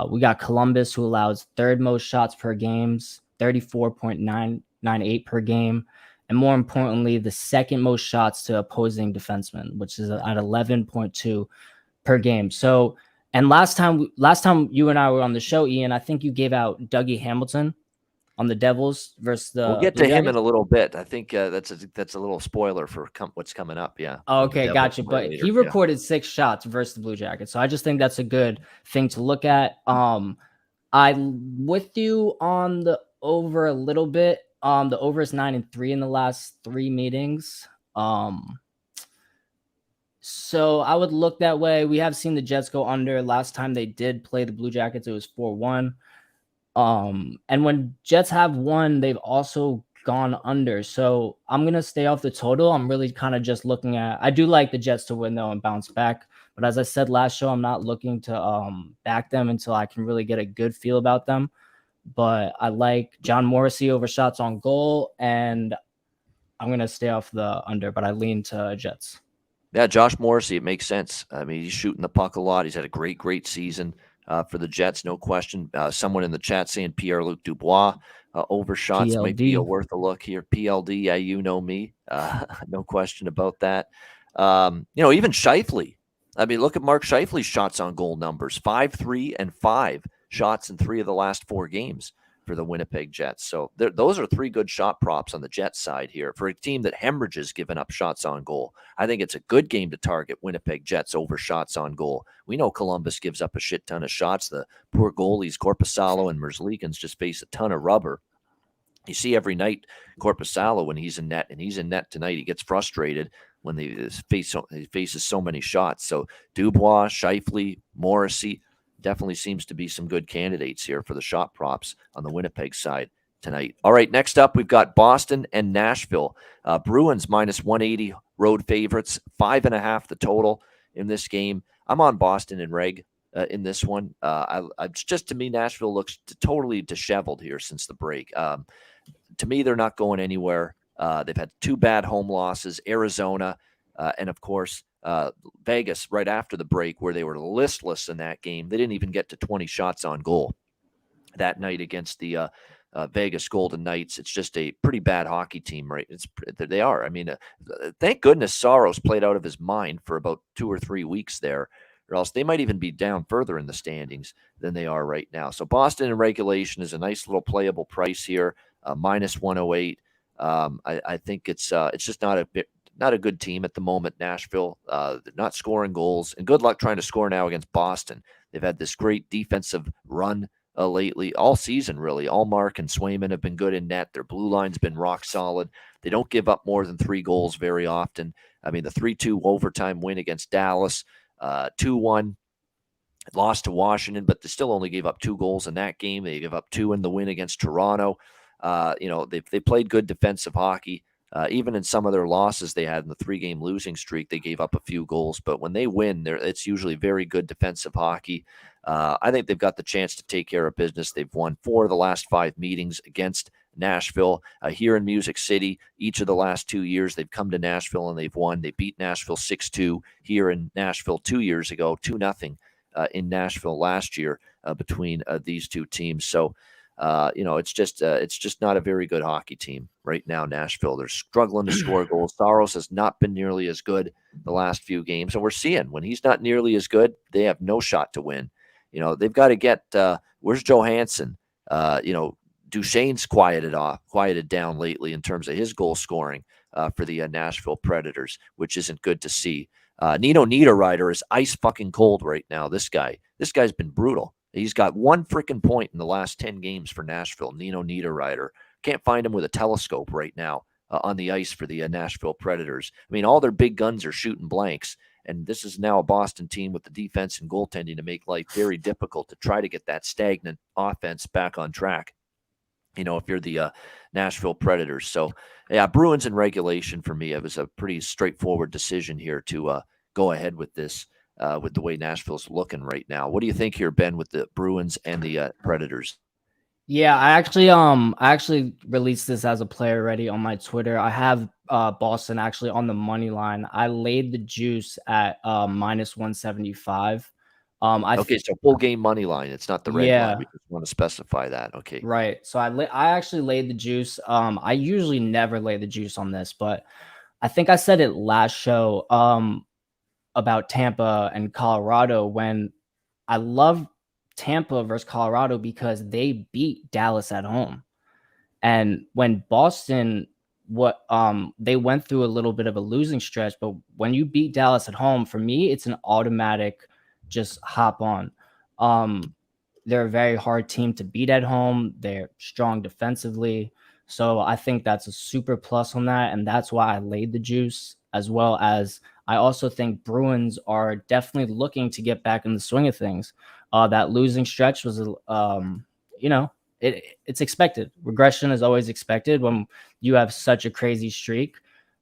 We got Columbus, who allows 3rd most shots per games, 34.998 per game. And more importantly, the 2nd most shots to opposing defensemen, which is at 11.2 per game. So, and last time you and I were on the show, Ian, I think you gave out Dougie Hamilton on the Devils versus the. We'll get to him in a little bit. I think that's a little spoiler for what's coming up. Yeah. Okay, gotcha. But he recorded 6 shots versus the Blue Jackets, so I just think that's a good thing to look at. I'm with you on the over a little bit. The over is 9-3 in the last 3 meetings. So I would look that way. We have seen the Jets go under. Last time they did play the Blue Jackets, it was 4-1. And when Jets have won, they've also gone under. So I'm going to stay off the total. I'm really kind of just looking at, I do like the Jets to win though and bounce back. But as I said last show, I'm not looking to back them until I can really get a good feel about them. But I like John Morrissey over shots on goal, and I'm going to stay off the under, but I lean to Jets. Yeah, Josh Morrissey, it makes sense. I mean, he's shooting the puck a lot. He's had a great season for the Jets, no question. Someone in the chat saying Pierre-Luc Dubois over shots might be worth a look here. PLD, yeah, you know me. No question about that. Even Scheifele. I mean, look at Mark Scheifele's shots on goal numbers. 5, 3, and 5 shots in 3 of the last 4 games for the Winnipeg Jets. So those are 3 good shot props on the Jets side here for a team that hemorrhages giving up shots on goal. I think it's a good game to target Winnipeg Jets over shots on goal. We know Columbus gives up a shit ton of shots. The poor goalies, Korpisalo and Merzlikins, just face a ton of rubber. You see every night Korpisalo when he's in net, and he's in net tonight. He gets frustrated when he faces so many shots. So Dubois, Scheifele, Morrissey, definitely seems to be some good candidates here for the shot props on the Winnipeg side tonight. All right, next up, we've got Boston and Nashville. Bruins minus 180 road favorites, 5.5 the total in this game. I'm on Boston and reg in this one. Just to me, Nashville looks totally disheveled here since the break. To me, they're not going anywhere. They've had 2 bad home losses, Arizona, and of course, Vegas right after the break, where they were listless in that game. They didn't even get to 20 shots on goal that night against the Vegas Golden Knights. It's just a pretty bad hockey team, right? They are. I mean, thank goodness Saros played out of his mind for about 2 or 3 weeks there, or else they might even be down further in the standings than they are right now. So Boston in regulation is a nice little playable price here, minus 108. I think it's just not a good team at the moment. Nashville, they're not scoring goals, and good luck trying to score now against Boston. They've had this great defensive run lately, all season really. Allmark and Swayman have been good in net. Their blue line's been rock solid. They don't give up more than 3 goals very often. I mean, the 3-2 overtime win against Dallas, 2-1 lost to Washington, but they still only gave up 2 goals in that game. They gave up 2 in the win against Toronto. They played good defensive hockey. Even in some of their losses they had in the 3-game losing streak, they gave up a few goals. But when they win, it's usually very good defensive hockey. I think they've got the chance to take care of business. They've won 4 of the last 5 meetings against Nashville here in Music City. Each of the last 2 years, they've come to Nashville and they've won. They beat Nashville 6-2 here in Nashville 2 years ago, 2-0 in Nashville last year between these 2 teams. So, it's just not a very good hockey team right now. Nashville, they're struggling to score goals. Saros has not been nearly as good the last few games, and we're seeing when he's not nearly as good, they have no shot to win. They've got to get where's Johansson? Duchesne's quieted down lately in terms of his goal scoring for the Nashville Predators, which isn't good to see. Nino Niederreiter is ice fucking cold right now. This guy's been brutal. He's got 1 freaking point in the last 10 games for Nashville. Nino Niederreiter. Can't find him with a telescope right now on the ice for the Nashville Predators. I mean, all their big guns are shooting blanks, and this is now a Boston team with the defense and goaltending to make life very difficult to try to get that stagnant offense back on track, if you're the Nashville Predators. So, yeah, Bruins in regulation for me. It was a pretty straightforward decision here to go ahead with this. With the way Nashville's looking right now. What do you think here, Ben, with the Bruins and the Predators? Yeah, I actually released this as a play already on my Twitter. I have Boston actually on the money line. I laid the juice at minus 175. Okay, so full game money line. It's not the red line. We just want to specify that. Okay, right. So I actually laid the juice. I usually never lay the juice on this, but I think I said it last show. About Tampa and Colorado, when I love Tampa versus Colorado because they beat Dallas at home. And when Boston, they went through a little bit of a losing stretch, but when you beat Dallas at home, for me, it's an automatic just hop on. They're a very hard team to beat at home. They're strong defensively. So I think that's a super plus on that. And that's why I laid the juice, as well as I also think Bruins are definitely looking to get back in the swing of things. That losing stretch was, it's expected. Regression is always expected when you have such a crazy streak.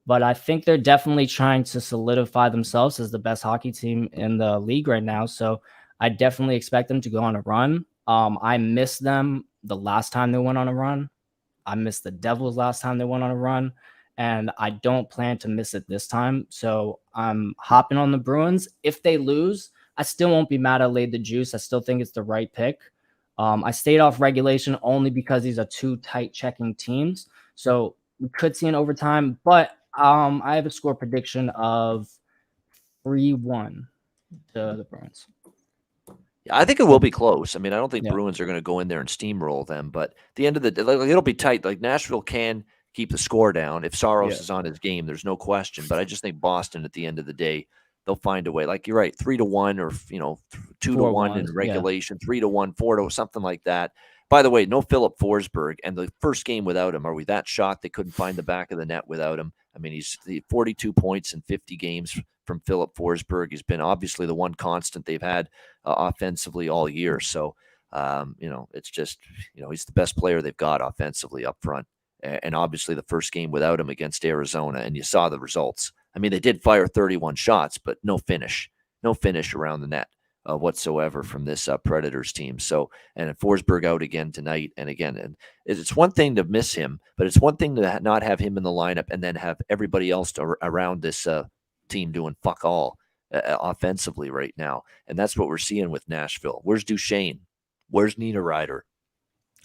But I think they're definitely trying to solidify themselves as the best hockey team in the league right now. So I definitely expect them to go on a run. I missed them the last time they went on a run. I missed the Devils last time they went on a run, and I don't plan to miss it this time. So I'm hopping on the Bruins. If they lose, I still won't be mad I laid the juice. I still think it's the right pick. I stayed off regulation only because these are two tight checking teams. So we could see an overtime, but I have a score prediction of 3-1 to the Bruins. Yeah, I think it will be close. I mean, I don't think Yeah. Bruins are going to go in there and steamroll them, but at the end of the day, like, it'll be tight. Like Nashville can keep the score down if Saros is on his game. There's no question. But I just think Boston, at the end of the day, they'll find a way. Like you're right, 3-1 or 2-1 in regulation, 3-1, 4-0, something like that. By the way, no Philip Forsberg, and the first game without him. Are we that shocked they couldn't find the back of the net without him? I mean, he's 42 points in 50 games from Philip Forsberg. He's been obviously the one constant they've had offensively all year. So, it's just, he's the best player they've got offensively up front. And obviously the first game without him against Arizona, and you saw the results. I mean, they did fire 31 shots, but no finish around the net whatsoever from this Predators team. So, and Forsberg out again tonight. And again, and it's one thing to miss him, but it's one thing to not have him in the lineup and then have everybody else around this team doing fuck all offensively right now. And that's what we're seeing with Nashville. Where's Duchesne? Where's Niederreiter?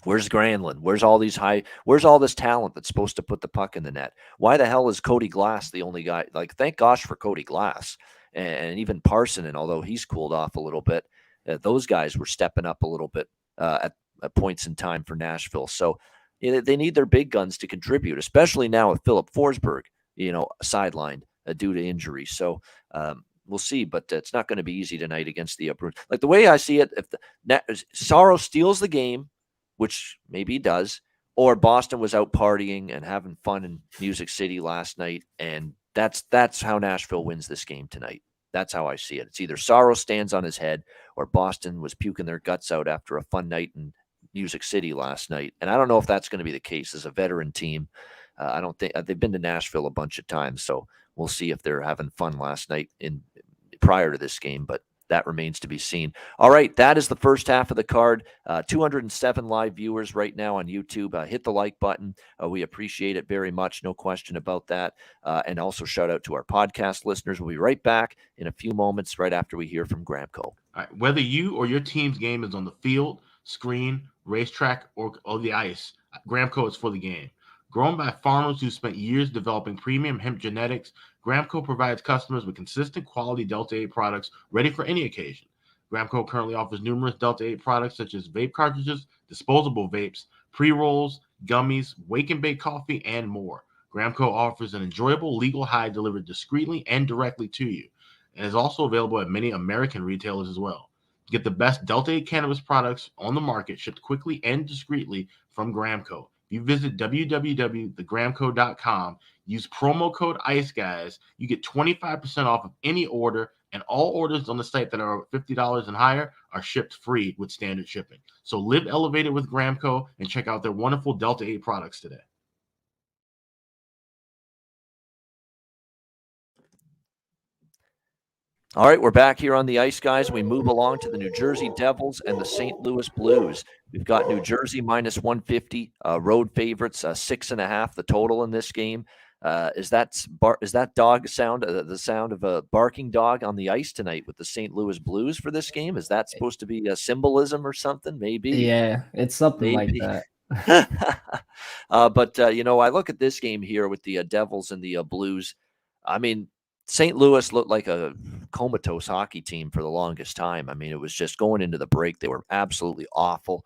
Where's Granlund? Where's all this talent that's supposed to put the puck in the net? Why the hell is Cody Glass the only guy? Like, thank gosh for Cody Glass and even Parson. And although he's cooled off a little bit, those guys were stepping up a little bit at points in time for Nashville. So they need their big guns to contribute, especially now with Philip Forsberg, sidelined due to injury. So we'll see, but it's not going to be easy tonight against the Bruins. Like the way I see it, if Saros steals the game, which maybe he does, or Boston was out partying and having fun in Music City last night, and that's how Nashville wins this game tonight. That's how I see it. It's either Saros stands on his head or Boston was puking their guts out after a fun night in Music City last night. And I don't know if that's going to be the case as a veteran team. I don't think they've been to Nashville a bunch of times, so we'll see if they're having fun last night prior to this game, but that remains to be seen. All right, that is the first half of the card. 207 live viewers right now on YouTube. Hit the like button. We appreciate it very much. No question about that. And also shout out to our podcast listeners. We'll be right back in a few moments right after we hear from Gramco. All right, whether you or your team's game is on the field, screen, racetrack, or the ice, Gramco is for the game. Grown by farmers who spent years developing premium hemp genetics, Gramco provides customers with consistent quality Delta 8 products ready for any occasion. Gramco currently offers numerous Delta 8 products such as vape cartridges, disposable vapes, pre-rolls, gummies, wake and bake coffee, and more. Gramco offers an enjoyable legal high delivered discreetly and directly to you, and is also available at many American retailers as well. Get the best Delta 8 cannabis products on the market shipped quickly and discreetly from Gramco. You visit www.thegramco.com, use promo code ICEGUYS, you get 25% off of any order, and all orders on the site that are $50 and higher are shipped free with standard shipping. So live elevated with Gramco and check out their wonderful Delta 8 products today. All right, we're back here on the ice, guys. We move along to the New Jersey Devils and the St. Louis Blues. We've got New Jersey minus 150, road favorites, 6.5 the total in this game. Is that dog sound the sound of a barking dog on the ice tonight with the St. Louis Blues for this game? Is that supposed to be a symbolism or something? Maybe. Yeah, it's something like that. But I look at this game here with the Devils and the Blues. I mean, St. Louis looked like a comatose hockey team for the longest time. I mean, it was just going into the break. They were absolutely awful.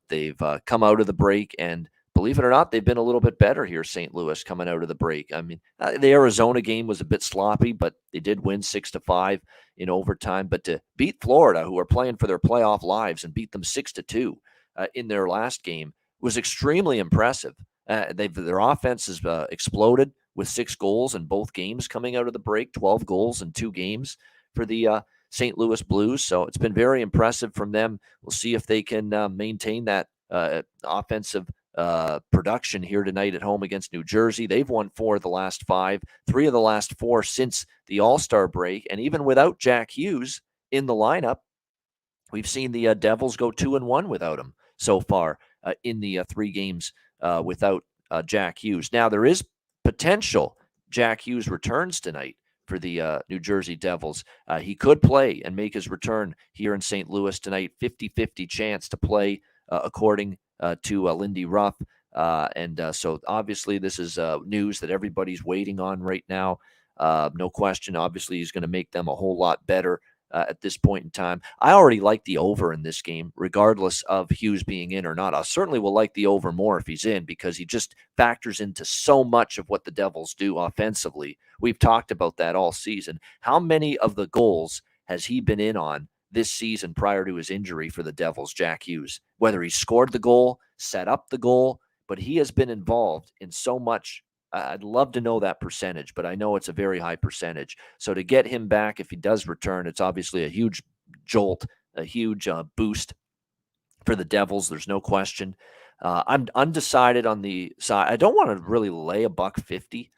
They've come out of the break, and believe it or not, they've been a little bit better here, St. Louis, coming out of the break. I mean, the Arizona game was a bit sloppy, but they did win 6-5 in overtime. But to beat Florida, who are playing for their playoff lives, and beat them 6-2 in their last game, was extremely impressive. Their offense has exploded with 6 goals in both games coming out of the break, 12 goals in 2 games for the St. Louis Blues. So it's been very impressive from them. We'll see if they can maintain that offensive production here tonight at home against New Jersey. They've won 4 of the last 5, 3 of the last 4 since the All-Star break. And even without Jack Hughes in the lineup, we've seen the Devils go 2-1 without him so far in the 3 games without Jack Hughes. Now, there is potential Jack Hughes returns tonight for the New Jersey Devils. He could play and make his return here in St. Louis tonight. 50-50 chance to play, according to Lindy Ruff. So obviously this is news that everybody's waiting on right now. No question. Obviously, he's going to make them a whole lot better at this point in time. I already like the over in this game, regardless of Hughes being in or not. I certainly will like the over more if he's in, because he just factors into so much of what the Devils do offensively. We've talked about that all season. How many of the goals has he been in on this season prior to his injury for the Devils, Jack Hughes? Whether he scored the goal, set up the goal, but he has been involved in so much. I'd love to know that percentage, but I know it's a very high percentage. So to get him back, if he does return, it's obviously a huge jolt, a huge boost for the Devils. There's no question. I'm undecided on the side. I don't want to really lay $1.50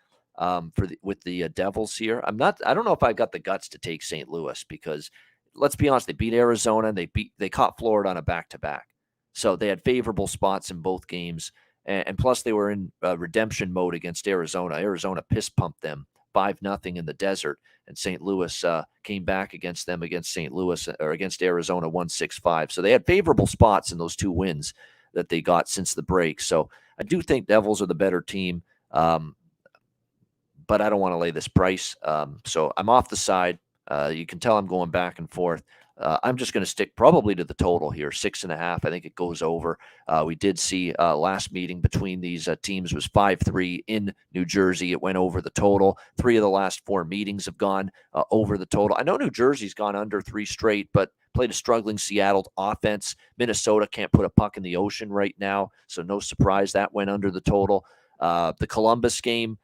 with the Devils here. I don't know if I've got the guts to take St. Louis, because let's be honest, they beat Arizona and they caught Florida on a back-to-back. So they had favorable spots in both games. And plus, they were in redemption mode against Arizona. Arizona piss-pumped them 5-0 in the desert, and St. Louis came back against them against Arizona 1-6-5. So they had favorable spots in those 2 wins that they got since the break. So I do think Devils are the better team, but I don't want to lay this price. So I'm off the side. You can tell I'm going back and forth. I'm just going to stick probably to the total here, 6.5. I think it goes over. We did see last meeting between these teams was 5-3 in New Jersey. It went over the total. 3 of the last 4 meetings have gone over the total. I know New Jersey's gone under 3 straight, but played a struggling Seattle offense. Minnesota can't put a puck in the ocean right now, so no surprise that went under the total. The Columbus game,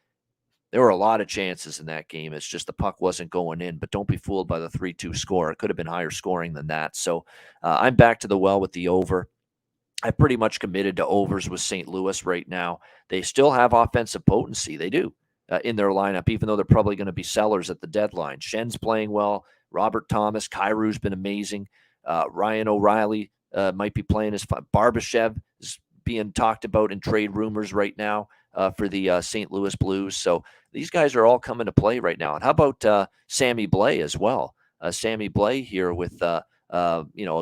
there were a lot of chances in that game. It's just the puck wasn't going in, but don't be fooled by the 3-2 score. It could have been higher scoring than that. So I'm back to the well with the over. I pretty much committed to overs with St. Louis right now. They still have offensive potency. They do in their lineup, even though they're probably going to be sellers at the deadline. Schen's playing well. Robert Thomas, Kairu's been amazing. Ryan O'Reilly might be playing as Barbashev is being talked about in trade rumors right now for the St. Louis Blues. So these guys are all coming to play right now. And how about Sammy Blais as well? Sammy Blais here with a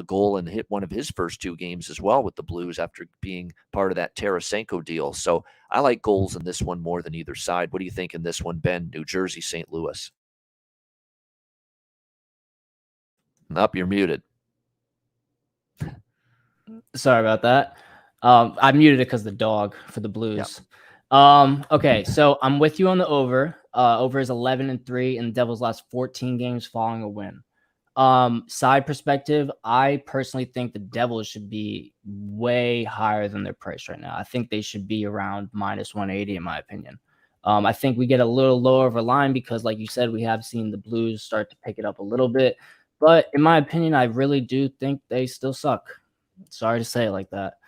goal and hit one of his first 2 games as well with the Blues after being part of that Tarasenko deal. So I like goals in this one more than either side. What do you think in this one, Ben? New Jersey, St. Louis. Up, you're muted. Sorry about that. I muted it because the dog for the Blues. Okay, so I'm with you on the over. Over is 11-3 in the Devils' last 14 games following a win. Side perspective, I personally think the Devils should be way higher than their price right now. I think they should be around -180 in my opinion. I think we get a little lower of a line because, like you said, we have seen the Blues start to pick it up a little bit. But in my opinion, I really do think they still suck. Sorry to say it like that.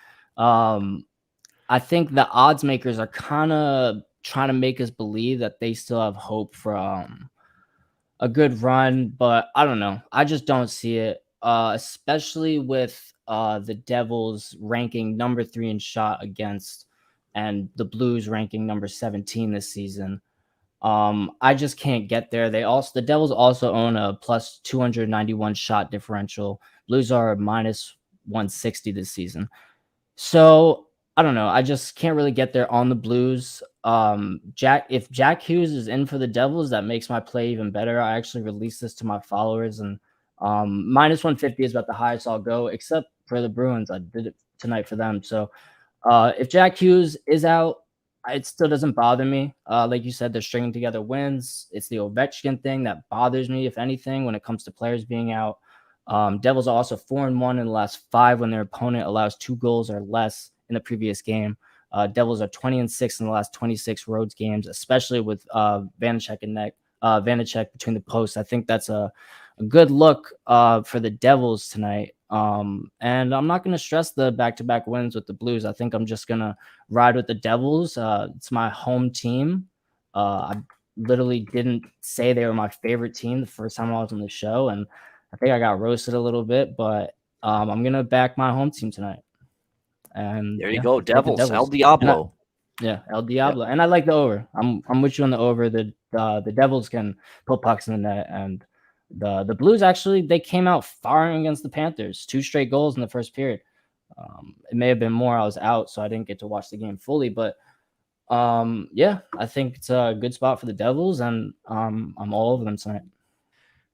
I think the odds makers are kind of trying to make us believe that they still have hope for a good run, but I don't know. I just don't see it, especially with the Devils ranking number 3 in shot against and the Blues ranking number 17 this season. I just can't get there. The Devils also own a plus 291 shot differential. Blues are -160 this season. So I don't know. I just can't really get there on the Blues. If Jack Hughes is in for the Devils, that makes my play even better. I actually released this to my followers, and -150 is about the highest I'll go, except for the Bruins. I did it tonight for them. So if Jack Hughes is out, it still doesn't bother me. Like you said, they're stringing together wins. It's the Ovechkin thing that bothers me, if anything, when it comes to players being out. Devils are also 4-1 in the last 5 when their opponent allows 2 goals or less in the previous game. Devils are 20-6 in the last 26 road games, especially with Vanacek and Vanacek between the posts. I think that's a good look for the Devils tonight. And I'm not going to stress the back-to-back wins with the Blues. I think I'm just going to ride with the Devils. It's my home team. I literally didn't say they were my favorite team the first time I was on the show, and I think I got roasted a little bit, but I'm going to back my home team tonight. And there you go, Devils. El And Diablo. El Diablo. And I like the over. I'm with you on the over. The Devils can put pucks in the net, and the Blues actually, they came out firing against the Panthers. 2 straight goals in the first period. It may have been more. I was out, so I didn't get to watch the game fully, but yeah, I think it's a good spot for the Devils, and I'm all over them tonight.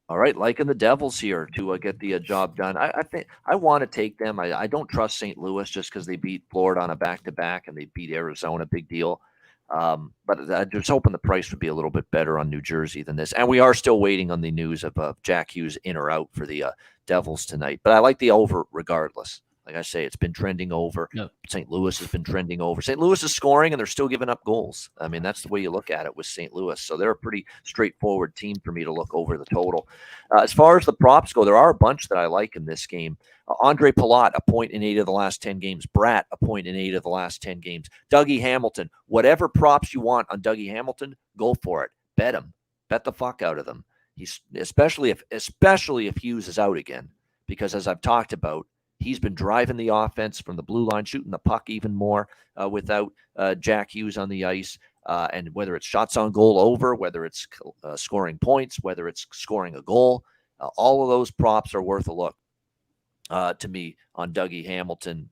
All right, liking the Devils here to get the job done. I think I want to take them. I don't trust St. Louis just because they beat Florida on a back-to-back and they beat Arizona, big deal. But I'm just hoping the price would be a little bit better on New Jersey than this. And we are still waiting on the news of Jack Hughes in or out for the Devils tonight. But I like the over regardless. Like I say, it's been trending over. Yep. St. Louis has been trending over. St. Louis is scoring, and they're still giving up goals. I mean, that's the way you look at it with St. Louis. So they're a pretty straightforward team for me to look over the total. As far as the props go, there are a bunch that I like in this game. Andre Palat, a point in 8 of the last 10 games. Bratt, a point in 8 of the last 10 games. Dougie Hamilton, whatever props you want on Dougie Hamilton, go for it. Bet him. Bet the fuck out of them. He's especially if Hughes is out again, because as I've talked about, he's been driving the offense from the blue line, shooting the puck even more without Jack Hughes on the ice. And whether it's shots on goal over, whether it's scoring points, whether it's scoring a goal, all of those props are worth a look to me on Dougie Hamilton.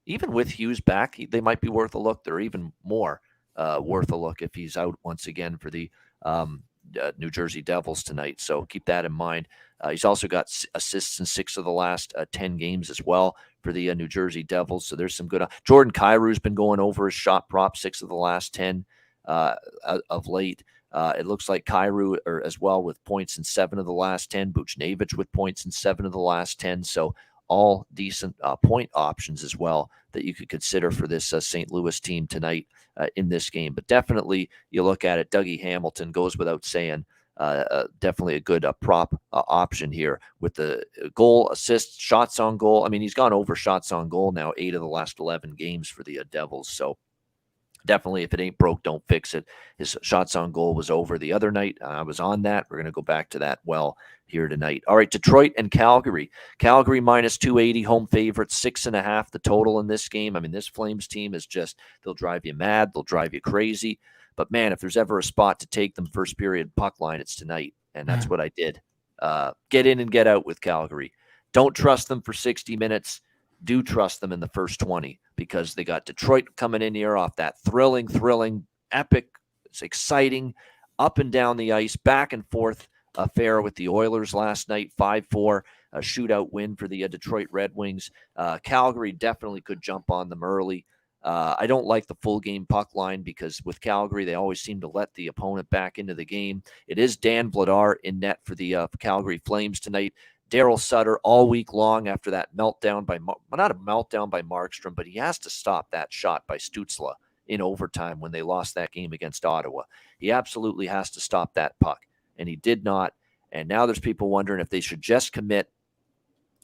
Even with Hughes back, they might be worth a look. They're even more worth a look if he's out once again for the New Jersey Devils tonight. So keep that in mind. He's also got assists in 6 of the last 10 games as well for the New Jersey Devils. So there's some good. Jordan Kyrou's been going over his shot prop 6 of the last 10 of late. It looks like Kyrou as well with points in 7 of the last 10. Buchnevich with points in 7 of the last 10. So all decent point options as well that you could consider for this St. Louis team tonight in this game. But definitely you look at it, Dougie Hamilton goes without saying. Definitely a good prop option here with the goal, assists, shots on goal. I mean, he's gone over shots on goal now 8 of the last 11 games for the Devils. So definitely, if it ain't broke, don't fix it. His shots on goal was over the other night. I was on that. We're going to go back to that here tonight. All right, Detroit and Calgary. Calgary minus 280, home favorites, 6.5 the total in this game. I mean, this Flames team is just, they'll drive you mad. They'll drive you crazy. But, man, if there's ever a spot to take them first period puck line, it's tonight. And that's what I did. Get in and get out with Calgary. Don't trust them for 60 minutes. Do trust them in the first 20 because they got Detroit coming in here off that thrilling, epic, it's exciting, up and down the ice, back and forth affair with the Oilers last night, 5-4, a shootout win for the Detroit Red Wings. Calgary definitely could jump on them early. I don't like the full game puck line because with Calgary, they always seem to let the opponent back into the game. It is Dan Vladar in net for the Calgary Flames tonight. Daryl Sutter all week long after that meltdown not a meltdown by Markstrom, but he has to stop that shot by Stützle in overtime when they lost that game against Ottawa. He absolutely has to stop that puck, and he did not. And now there's people wondering if they should just commit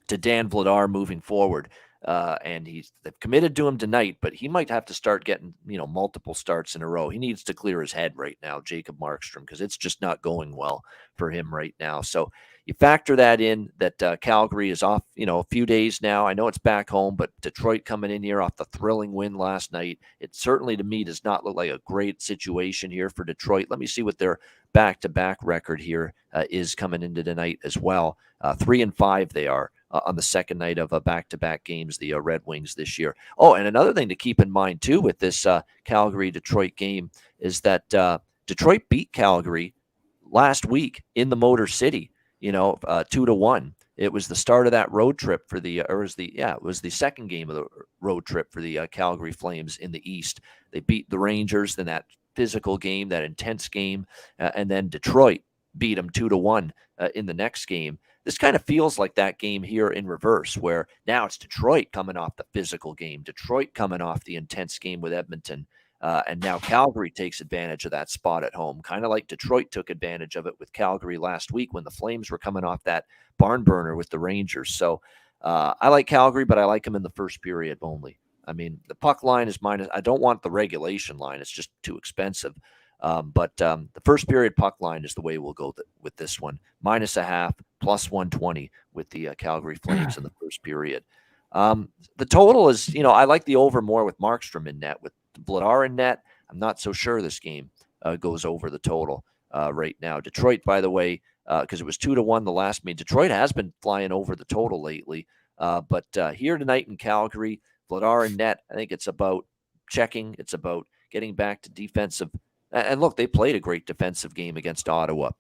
to Dan Vladar moving forward. And they've committed to him tonight, but he might have to start getting, multiple starts in a row. He needs to clear his head right now, Jacob Markstrom, because it's just not going well for him right now. So you factor that in that Calgary is off, a few days now. I know it's back home, but Detroit coming in here off the thrilling win last night. It certainly to me does not look like a great situation here for Detroit. Let me see what their back-to-back record here is coming into tonight as well. 3-5 they are. On the second night of back-to-back games, the Red Wings this year. Oh, and another thing to keep in mind, too, with this Calgary-Detroit game is that Detroit beat Calgary last week in the Motor City, 2-1. It was the start of that road trip for it was the second game of the road trip for the Calgary Flames in the East. They beat the Rangers in that physical game, that intense game, and then Detroit beat them 2-1 in the next game. This kind of feels like that game here in reverse, where now it's Detroit coming off the physical game, Detroit coming off the intense game with Edmonton, and now Calgary takes advantage of that spot at home, kind of like Detroit took advantage of it with Calgary last week when the Flames were coming off that barn burner with the Rangers. So I like Calgary, but I like them in the first period only. I mean, the puck line is minus. I don't want the regulation line. It's just too expensive. But the first period puck line is the way we'll go with this one. -0.5, +120 with the Calgary Flames in the first period. The total is, I like the over more with Markstrom in net. With Vladar in net, I'm not so sure this game goes over the total right now. Detroit, by the way, because it was 2-1 the last meeting, Detroit has been flying over the total lately. But here tonight in Calgary, Vladar in net, I think it's about checking. It's about getting back to defensive. And look, they played a great defensive game against Ottawa.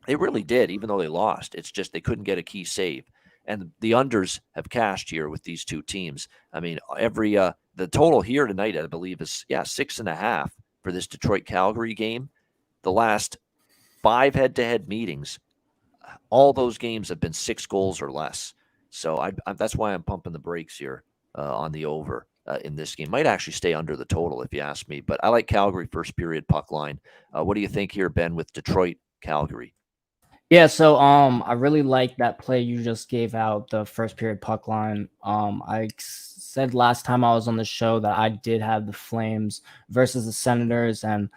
They really did, even though they lost. It's just they couldn't get a key save. And the unders have cashed here with these two teams. I mean, the total here tonight, I believe, is 6.5 for this Detroit-Calgary game. The last 5 head-to-head meetings, all those games have been 6 goals or less. So that's why I'm pumping the brakes here on the over in this game. Might actually stay under the total if you ask me, but I like Calgary first period puck line. What do you think here, Ben, with Detroit, Calgary? Yeah, so I really like that play you just gave out, the first period puck line. I said last time I was on the show that I did have the Flames versus the Senators, and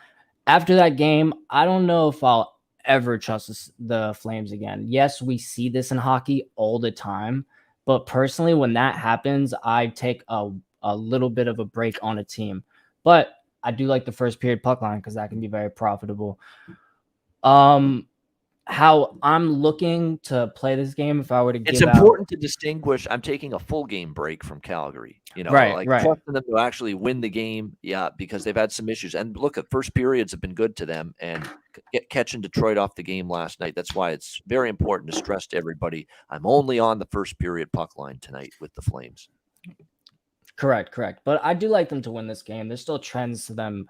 after that game, I don't know if I'll ever trust the Flames again. Yes, we see this in hockey all the time, but personally, when that happens, I take a little bit of a break on a team. But I do like the first period puck line because that can be very profitable. How I'm looking to play this game, if I were to give It's important to distinguish. I'm taking a full game break from Calgary. Right. Trusting them to actually win the game, because they've had some issues. And look, the first periods have been good to them, and catching Detroit off the game last night. That's why it's very important to stress to everybody, I'm only on the first period puck line tonight with the Flames. Correct. But I do like them to win this game. There's still trends to them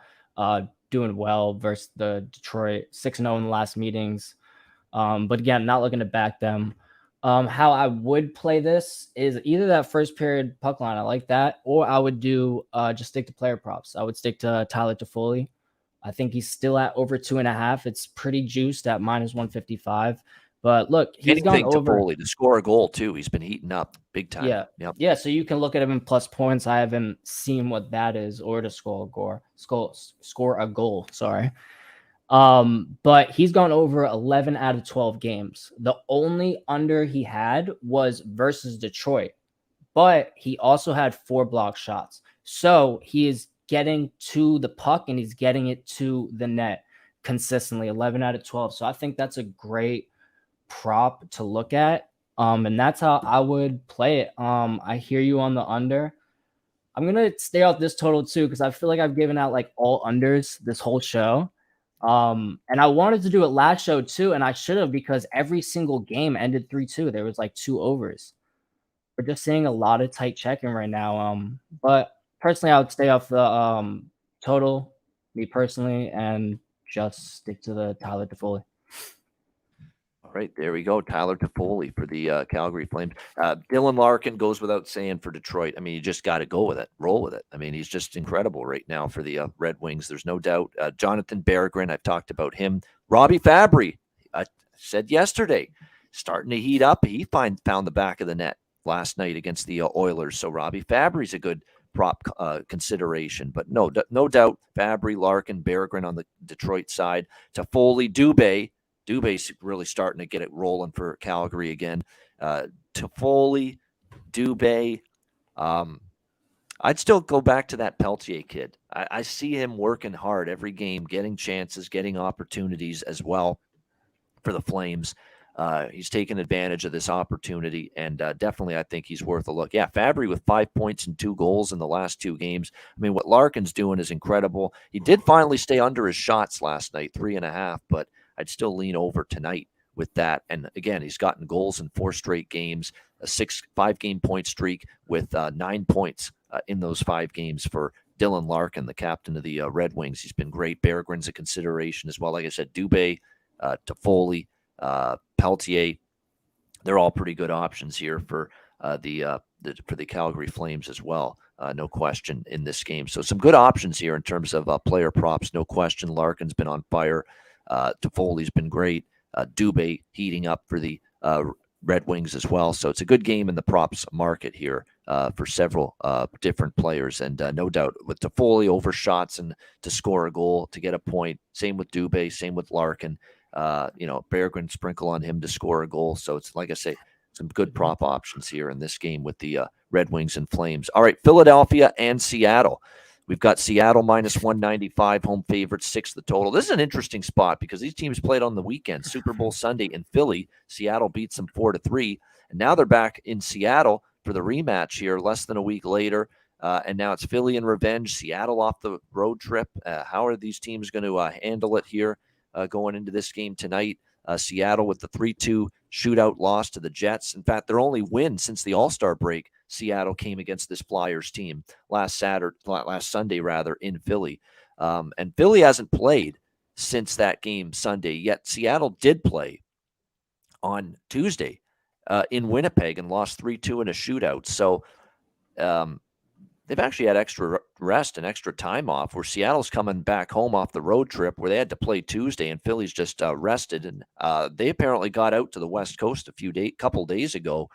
doing well versus the Detroit 6-0 in the last meetings. But again, not looking to back them. How I would play this is either that first period puck line, I like that, or I would do just stick to player props. I would stick to Tyler Toffoli. I think he's still at over 2.5. It's pretty juiced at -155. But look, he's gone over Toffoli to score a goal too. He's been heating up big time. Yeah. So you can look at him in plus points. I haven't seen what that is, or to score a goal. Sorry. But he's gone over 11 out of 12 games. The only under he had was versus Detroit, but he also had 4 block shots. So he is getting to the puck and he's getting it to the net consistently, 11 out of 12. So I think that's a great prop to look at. And that's how I would play it. I hear you on the under. I'm going to stay off this total too, because I feel like I've given out like all unders this whole show. And I wanted to do it last show too, and I should have, because every single game ended 3-2. There was like 2 overs. We're just seeing a lot of tight checking right now. But personally, I would stay off the total, me personally, and just stick to the Tyler Toffoli. All right, there we go. Tyler Toffoli for the Calgary Flames. Dylan Larkin goes without saying for Detroit. I mean, you just got to go with it, roll with it. I mean, he's just incredible right now for the Red Wings. There's no doubt. Jonathan Berggren, I've talked about him. Robbie Fabry, I said yesterday, starting to heat up. He found the back of the net last night against the Oilers. So Robbie Fabry's a good prop consideration. But no doubt, Fabry, Larkin, Berggren on the Detroit side. Toffoli, Dubé's really starting to get it rolling for Calgary again. Toffoli, Dubé. I'd still go back to that Peltier kid. I see him working hard every game, getting chances, getting opportunities as well for the Flames. He's taken advantage of this opportunity, and definitely I think he's worth a look. Yeah, Fabry with 5 points and 2 goals in the last 2 games. I mean, what Larkin's doing is incredible. He did finally stay under his shots last night, 3.5, but I'd still lean over tonight with that. And again, he's gotten goals in 4 straight games, a 5-game point streak with 9 points in those 5 games for Dylan Larkin, the captain of the Red Wings. He's been great. Berggren's a consideration as well. Like I said, Dubé, Toffoli, Peltier. they're all pretty good options here for the Calgary Flames as well. No question in this game. So some good options here in terms of player props. No question. Larkin's been on fire. Toffoli's been great. Dubé heating up for the Red Wings as well. So it's a good game in the props market here for several different players. And no doubt with Toffoli overshots and to score a goal, to get a point. Same with Dubé, same with Larkin. Berggren sprinkle on him to score a goal. So it's, like I say, some good prop options here in this game with the Red Wings and Flames. All right, Philadelphia and Seattle. We've got Seattle minus 195, home favorite, 6 the total. This is an interesting spot because these teams played on the weekend, Super Bowl Sunday in Philly. Seattle beats them 4-3, and now they're back in Seattle for the rematch here less than a week later. And now it's Philly in revenge, Seattle off the road trip. How are these teams going to handle it here going into this game tonight? Seattle with the 3-2 shootout loss to the Jets. In fact, their only win since the All-Star break, Seattle came against this Flyers team last Sunday in Philly. And Philly hasn't played since that game Sunday, yet Seattle did play on Tuesday in Winnipeg and lost 3-2 in a shootout. So they've actually had extra rest and extra time off, where Seattle's coming back home off the road trip where they had to play Tuesday, and Philly's just rested. And they apparently got out to the West Coast couple days ago,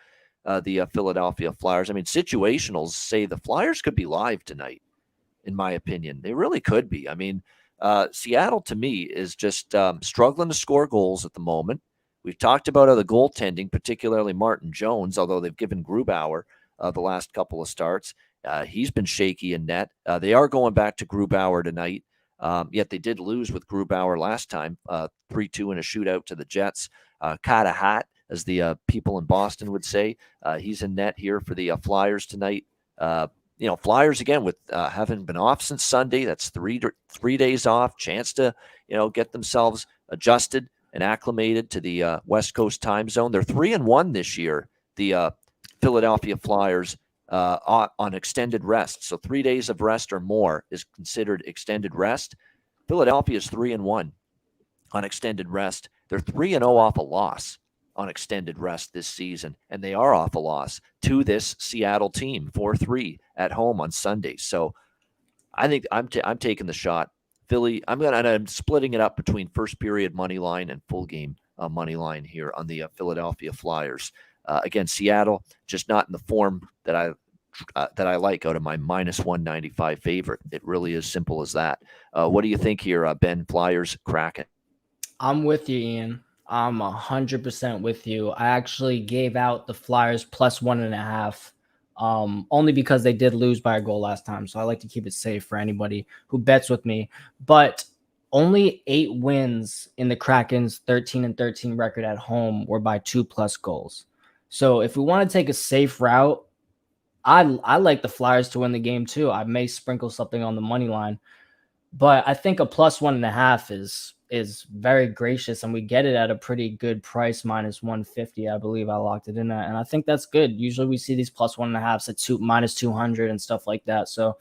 the Philadelphia Flyers. I mean, situationals say the Flyers could be live tonight, in my opinion. They really could be. I mean, Seattle, to me, is just struggling to score goals at the moment. We've talked about the goaltending, particularly Martin Jones, although they've given Grubauer the last couple of starts. He's been shaky in net. They are going back to Grubauer tonight, yet they did lose with Grubauer last time, 3-2 in a shootout to the Jets. Kata hat, as the people in Boston would say. He's in net here for the Flyers tonight. Flyers, again, with having been off since Sunday, that's three days off, chance to, get themselves adjusted and acclimated to the West Coast time zone. They're 3-1 this year, the Philadelphia Flyers, on extended rest. So 3 days of rest or more is considered extended rest. Philadelphia is 3-1 on extended rest. They're 3-0 off a loss on extended rest this season, and they are off a loss to this Seattle team, 4-3 at home on Sunday. So I think I'm taking the shot. Philly, I'm splitting it up between first period money line and full game money line here on the Philadelphia Flyers. Again, Seattle just not in the form that I like out of my minus 195 favorite. It really is simple as that. What do you think here, Ben? Flyers, Kraken? I'm with you, Ian. I'm 100% with you. I actually gave out the Flyers plus 1.5, only because they did lose by a goal last time. So I like to keep it safe for anybody who bets with me. But only 8 wins in the Kraken's 13-13 record at home were by 2+ goals. So if we want to take a safe route, I like the Flyers to win the game too. I may sprinkle something on the money line, but I think a plus 1.5 is very gracious, and we get it at a pretty good price, minus 150. I believe I locked it in at, and I think that's good. Usually we see these plus 1.5s at minus 200 and stuff like that. So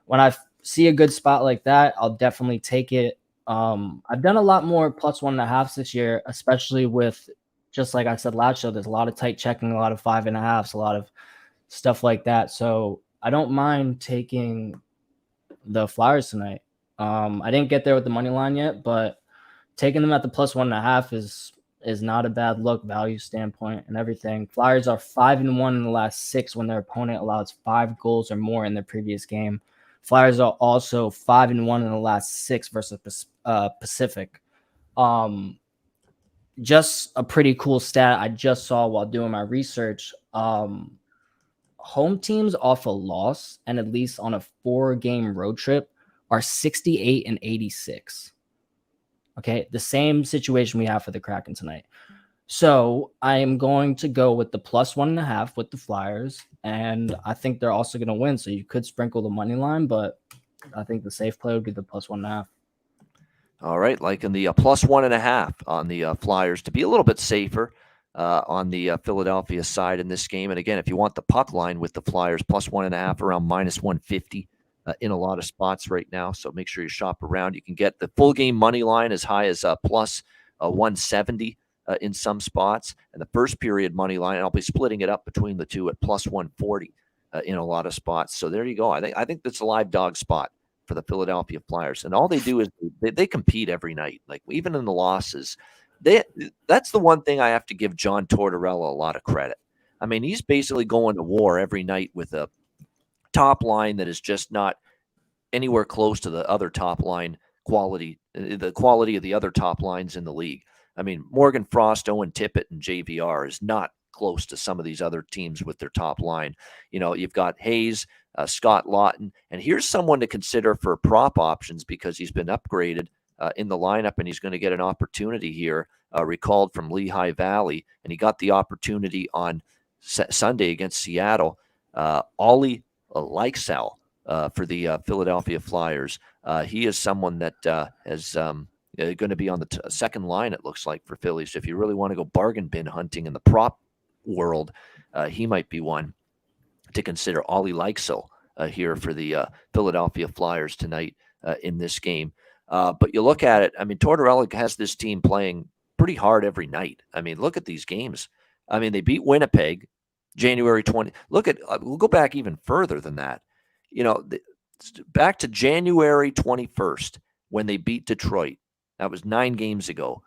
when I see a good spot like that, I'll definitely take it. I've done a lot more plus 1.5s this year, especially with, just like I said last show, there's a lot of tight checking, a lot of 5.5s, a lot of stuff like that. So I don't mind taking the Flyers tonight. I didn't get there with the money line yet, but taking them at the plus 1.5 is not a bad look, value standpoint and everything. Flyers are 5-1 in the last 6 when their opponent allows 5 goals or more in their previous game. Flyers are also 5-1 in the last 6 versus Pacific. Just a pretty cool stat I just saw while doing my research. Home teams off a loss, and at least on a 4-game road trip, are 68-86. Okay, the same situation we have for the Kraken tonight. So I am going to go with the plus 1.5 with the Flyers, and I think they're also going to win. So you could sprinkle the money line, but I think the safe play would be the plus 1.5. All right, like in the plus 1.5 on the Flyers to be a little bit safer on the Philadelphia side in this game. And again, if you want the puck line with the Flyers, plus 1.5 around minus 150 in a lot of spots right now. So make sure you shop around. You can get the full game money line as high as plus 170 in some spots. And the first period money line, I'll be splitting it up between the two at plus 140 in a lot of spots. So there you go. I think that's a live dog spot for the Philadelphia Flyers. And all they do is they compete every night. Like even in the losses, that's the one thing I have to give John Tortorella a lot of credit. I mean, he's basically going to war every night with a top line that is just not anywhere close to the other top line quality, the quality of the other top lines in the league. I mean, Morgan Frost, Owen Tippett, and JVR is not close to some of these other teams with their top line. You know, you've got Hayes, Scott Lawton, and here's someone to consider for prop options because he's been upgraded in the lineup and he's going to get an opportunity here, recalled from Lehigh Valley, and he got the opportunity on Sunday against Seattle. Ollie Lykesell for the Philadelphia Flyers. He is someone that is going to be on the second line, it looks like, for Philly. So if you really want to go bargain bin hunting in the prop world, he might be one to consider. Ollie Lykesell here for the Philadelphia Flyers tonight in this game. But you look at it, I mean, Tortorella has this team playing pretty hard every night. I mean, look at these games. I mean, they beat Winnipeg January 20. Look at, we'll go back even further than that. You know, back to January 21st when they beat Detroit. That was 9 games ago.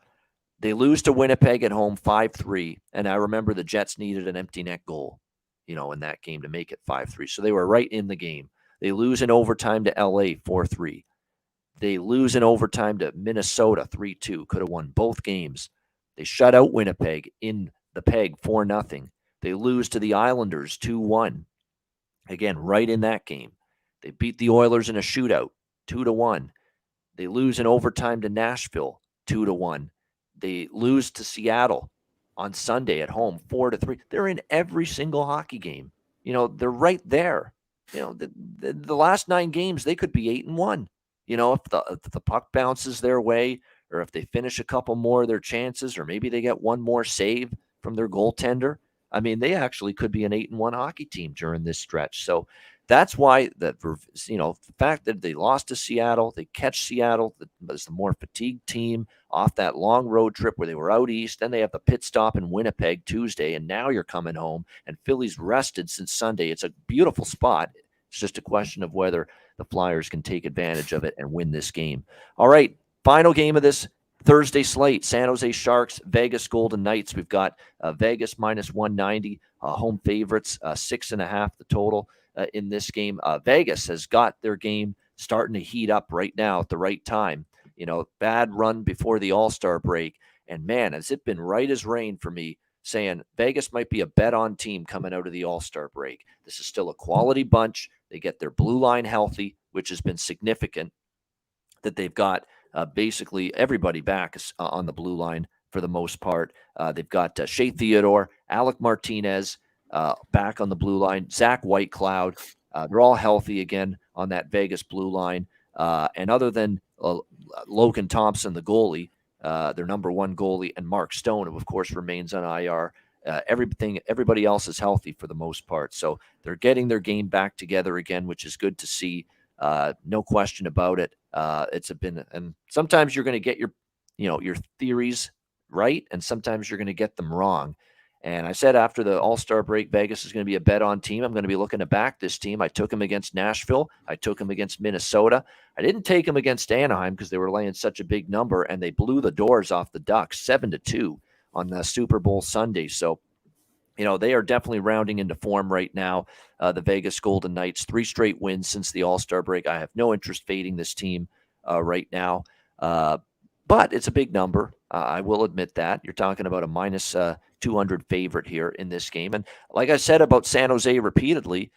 They lose to Winnipeg at home 5-3. And I remember the Jets needed an empty net goal, you know, in that game to make it 5-3. So they were right in the game. They lose in overtime to LA 4-3. They lose in overtime to Minnesota 3-2. Could have won both games. They shut out Winnipeg in the Peg 4-0. They lose to the Islanders 2-1. Again, right in that game. They beat the Oilers in a shootout 2-1. They lose in overtime to Nashville 2-1. They lose to Seattle on Sunday at home 4-3. They're in every single hockey game. You know, they're right there. You know, the last 9 games, they could be 8-1. You know, if the puck bounces their way, or if they finish a couple more of their chances, or maybe they get one more save from their goaltender. I mean, they actually could be an 8-1 hockey team during this stretch. So that's why the fact that they lost to Seattle, they catch Seattle as the more fatigued team off that long road trip where they were out east. Then they have the pit stop in Winnipeg Tuesday, and now you're coming home, and Philly's rested since Sunday. It's a beautiful spot. It's just a question of whether the Flyers can take advantage of it and win this game. All right, final game of this Thursday slate, San Jose Sharks, Vegas Golden Knights. We've got Vegas minus 190, home favorites, 6.5 the total in this game. Vegas has got their game starting to heat up right now at the right time. You know, bad run before the All-Star break. And man, has it been right as rain for me saying Vegas might be a bet-on team coming out of the All-Star break. This is still a quality bunch. They get their blue line healthy, which has been significant, that they've got basically everybody back on the blue line for the most part. They've got Shea Theodore, Alec Martinez back on the blue line, Zach Whitecloud. They're all healthy again on that Vegas blue line. And other than Logan Thompson, the goalie, their number 1 goalie, and Mark Stone, who of course remains on IR, everybody else is healthy for the most part. So they're getting their game back together again, which is good to see. No question about it. And sometimes you're going to get your theories right, and sometimes you're going to get them wrong. And I said after the All-Star break, Vegas is going to be a bet-on team. I'm going to be looking to back this team. I took them against Nashville. I took them against Minnesota. I didn't take them against Anaheim because they were laying such a big number, and they blew the doors off the Ducks 7-2 on the Super Bowl Sunday. So, you know, they are definitely rounding into form right now. The Vegas Golden Knights, 3 straight wins since the All-Star break. I have no interest fading this team right now. But it's a big number. I will admit that. You're talking about a minus 200 favorite here in this game. And like I said about San Jose repeatedly,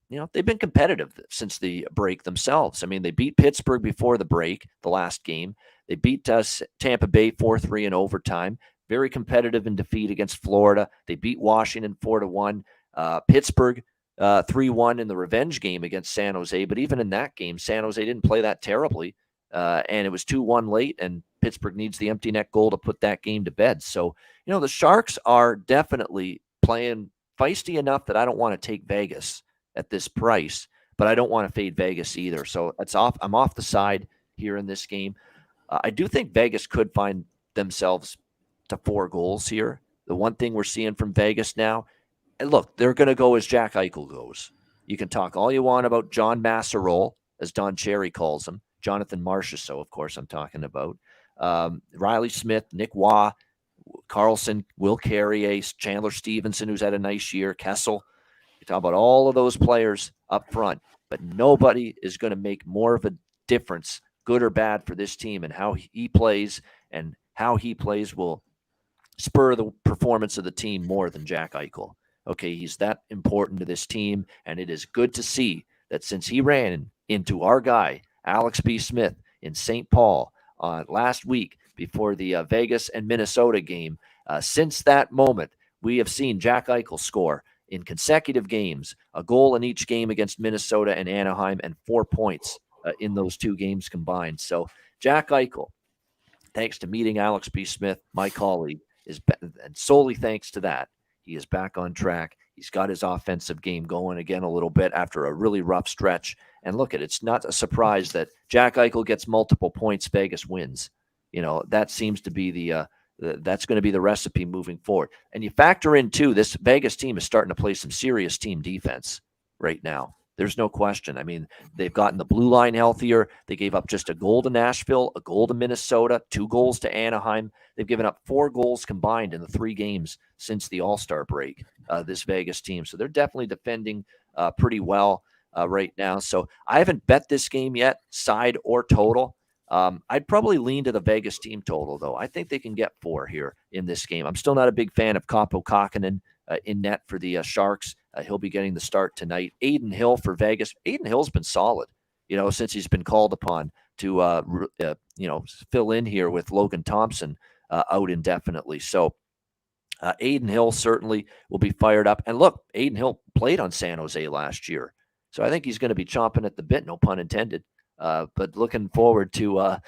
you know, they've been competitive since the break themselves. I mean, they beat Pittsburgh before the break, the last game. They beat Tampa Bay 4-3 in overtime. Very competitive in defeat against Florida. They beat Washington 4-1. Pittsburgh 3-1 in the revenge game against San Jose. But even in that game, San Jose didn't play that terribly. And it was 2-1 late, and Pittsburgh needs the empty net goal to put that game to bed. So, you know, the Sharks are definitely playing feisty enough that I don't want to take Vegas at this price, but I don't want to fade Vegas either. So it's off. I'm off the side here in this game. I do think Vegas could find themselves to 4 goals here. The one thing we're seeing from Vegas now, and look, they're going to go as Jack Eichel goes. You can talk all you want about John Masserole, as Don Cherry calls him, Jonathan Marchessault, of course, I'm talking about, Riley Smith, Nick Waugh, Carlson, Will Carrier, Chandler Stevenson, who's had a nice year, Kessel. You talk about all of those players up front, but nobody is going to make more of a difference, good or bad, for this team, and how he plays, and how he plays will spur the performance of the team more than Jack Eichel. Okay, he's that important to this team, and it is good to see that since he ran into our guy, Alex B. Smith, in St. Paul last week before the Vegas and Minnesota game, since that moment, we have seen Jack Eichel score in consecutive games, a goal in each game against Minnesota and Anaheim, and 4 points in those 2 games combined. So Jack Eichel, thanks to meeting Alex B. Smith, my colleague, and solely thanks to that, he is back on track. He's got his offensive game going again a little bit after a really rough stretch. And look, it's not a surprise that Jack Eichel gets multiple points, Vegas wins. That seems to be that's going to be the recipe moving forward. And you factor in, too, this Vegas team is starting to play some serious team defense right now. There's no question. I mean, they've gotten the blue line healthier. They gave up just a goal to Nashville, a goal to Minnesota, 2 goals to Anaheim. They've given up 4 goals combined in the 3 games since the All-Star break, this Vegas team. So they're definitely defending pretty well right now. So I haven't bet this game yet, side or total. I'd probably lean to the Vegas team total, though. I think they can get 4 here in this game. I'm still not a big fan of Kaapo Kakkonen in net for the Sharks. He'll be getting the start tonight. Aiden Hill for Vegas. Aiden Hill's been solid, since he's been called upon to, fill in here with Logan Thompson out indefinitely. So Aiden Hill certainly will be fired up. And look, Aiden Hill played on San Jose last year. So I think he's going to be chomping at the bit, no pun intended. But looking forward to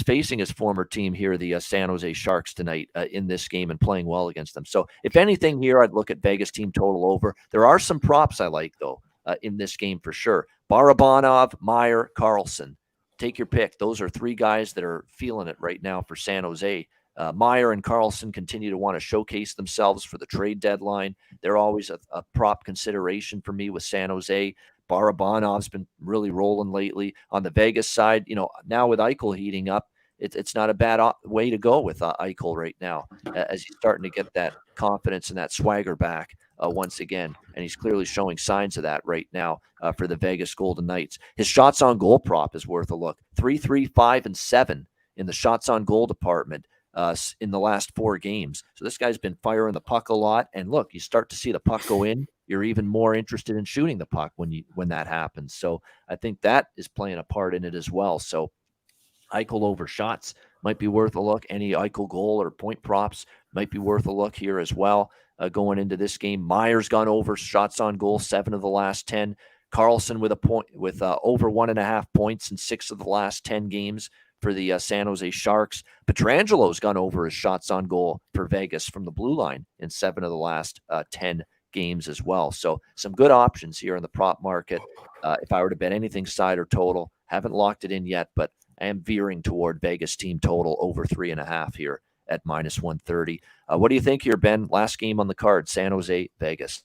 facing his former team here, the San Jose Sharks, tonight in this game, and playing well against them. So if anything here, I'd look at Vegas team total over. There are some props I like, though, in this game for sure. Barabanov, Meyer, Carlson. Take your pick. Those are 3 guys that are feeling it right now for San Jose. Meyer and Carlson continue to want to showcase themselves for the trade deadline. They're always a prop consideration for me with San Jose. Barabanov's been really rolling lately. On the Vegas side, now with Eichel heating up, it's not a bad way to go with Eichel right now, as he's starting to get that confidence and that swagger back once again. And he's clearly showing signs of that right now for the Vegas Golden Knights. His shots on goal prop is worth a look. 3, 3, 5, and 7 in the shots on goal department in the last 4 games. So this guy's been firing the puck a lot. And look, you start to see the puck go in, you're even more interested in shooting the puck when that happens. So I think that is playing a part in it as well. So Eichel over shots might be worth a look. Any Eichel goal or point props might be worth a look here as well. Going into this game, Meyer's gone over shots on goal 7 of the last 10. Carlson with over 1.5 points in 6 of the last 10 games for the San Jose Sharks. Petrangelo's gone over his shots on goal for Vegas from the blue line in 7 of the last 10 games as well. So some good options here in the prop market. If I were to bet anything side or total, haven't locked it in yet, but I am veering toward Vegas team total over 3.5 here at -130. What do you think here, Ben? Last game on the card, San Jose, Vegas.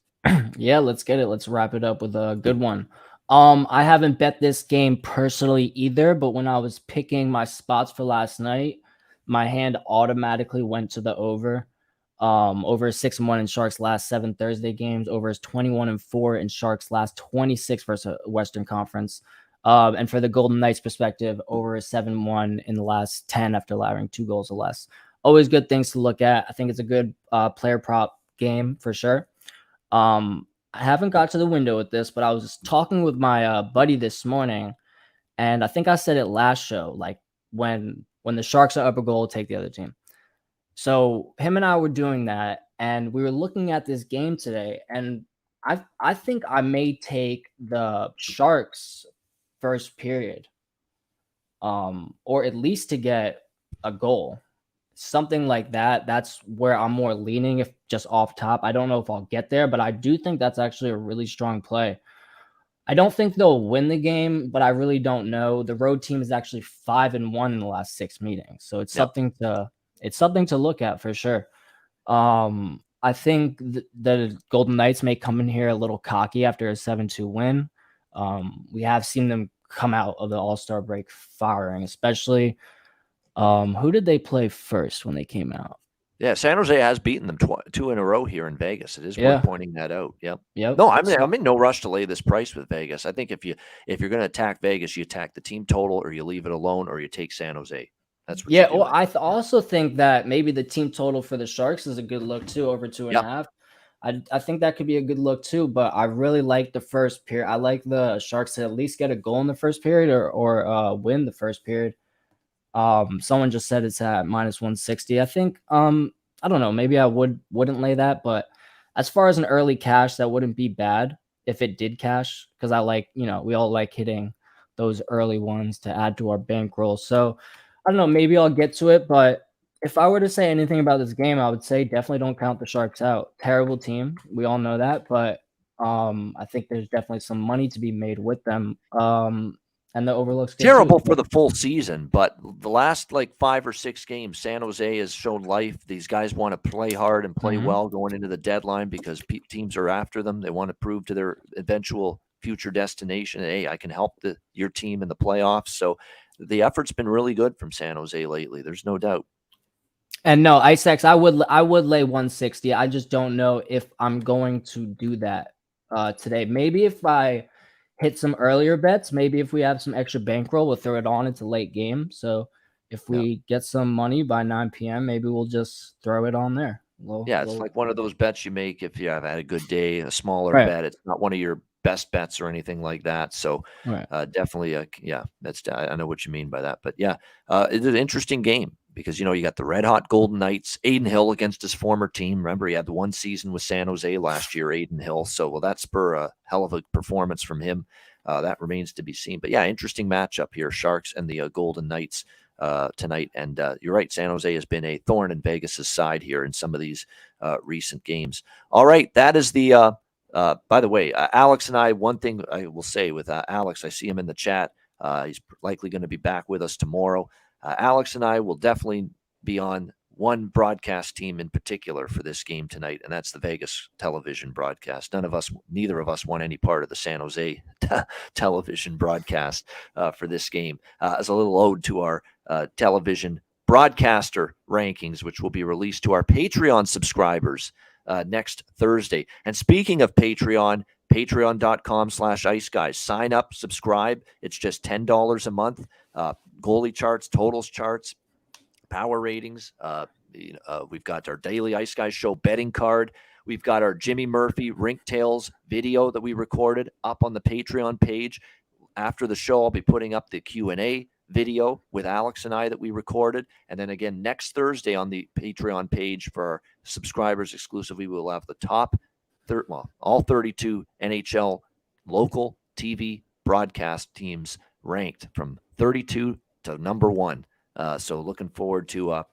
Yeah, let's get it. Let's wrap it up with a good one. I haven't bet this game personally either, but when I was picking my spots for last night, my hand automatically went to the over. Over 6-1 in Sharks' last 7 Thursday games, over his 21-4 in Sharks' last 26 versus Western Conference. And for the Golden Knights perspective, over a 7-1 in the last 10 after allowing 2 goals or less. Always good things to look at. I think it's a good player prop game for sure. I haven't got to the window with this, but I was talking with my buddy this morning, and I think I said it last show, like when the Sharks are up a goal, take the other team. So him and I were doing that, and we were looking at this game today, and I think I may take the Sharks first period, or at least to get a goal. Something like that. That's where I'm more leaning, if just off top. I don't know if I'll get there, but I do think that's actually a really strong play. I don't think they'll win the game, but I really don't know. The road team is actually 5-1 in the last 6 meetings. So it's something to it's something to look at for sure. I think the Golden Knights may come in here a little cocky after a 7-2 win. We have seen them come out of the All-Star break firing, especially who did they play first when they came out? Yeah, San Jose has beaten them 2 in a row here in Vegas. It is worth pointing that out. Yep. No, I'm in no rush to lay this price with Vegas. I think if you're going to attack Vegas, you attack the team total, or you leave it alone, or you take San Jose. That's what. Yeah. Well, I also think that maybe the team total for the Sharks is a good look too, over 2.5. I think that could be a good look too. But I really like the first period. I like the Sharks to at least get a goal in the first period, or win the first period. Someone just said it's at -160. I think I don't know, maybe I wouldn't lay that, but as far as an early cash, that wouldn't be bad if it did cash, because I like, we all like hitting those early ones to add to our bankroll. So I don't know, maybe I'll get to it, but if I were to say anything about this game, I would say definitely don't count the Sharks out. Terrible team, we all know that, but I think there's definitely some money to be made with them. And the overlooks terrible for the full season, but the last 5 or 6 games, San Jose has shown life. These guys want to play hard and play well going into the deadline because teams are after them. They want to prove to their eventual future destination, hey, I can help your team in the playoffs. So the effort's been really good from San Jose lately. There's no doubt. And no, IceX, I would lay 160. I just don't know if I'm going to do that today. Maybe if I hit some earlier bets, maybe if we have some extra bankroll, we'll throw it on into late game. So if we get some money by 9 p.m., maybe we'll just throw it on there. It's like one of those bets you make if you have had a good day, a smaller bet. It's not one of your best bets or anything like that. So definitely, I know what you mean by that. But it's an interesting game because, you got the red hot Golden Knights, Aiden Hill against his former team. Remember, he had the one season with San Jose last year, Aiden Hill. So will that spur a hell of a performance from him? That remains to be seen. But interesting matchup here, Sharks and the Golden Knights tonight. And you're right, San Jose has been a thorn in Vegas's side here in some of these recent games. All right, that is the by the way, Alex and I, one thing I will say with Alex, I see him in the chat. He's likely going to be back with us tomorrow. Alex and I will definitely be on one broadcast team in particular for this game tonight, and that's the Vegas television broadcast. Neither of us want any part of the San Jose television broadcast for this game. As a little ode to our television broadcaster rankings, which will be released to our Patreon subscribers next Thursday. And speaking of Patreon, patreon.com/iceguys. Sign up, subscribe. It's just $10 a month. Goalie charts, totals charts, power ratings. We've got our daily Ice Guys show betting card. We've got our Jimmy Murphy Rink Tales video that we recorded up on the Patreon page. After the show, I'll be putting up the Q&A video with Alex and I that we recorded. And then again, next Thursday on the Patreon page for our subscribers exclusively, we'll have the top all 32 NHL local TV broadcast teams ranked from 32 to number 1. So looking forward to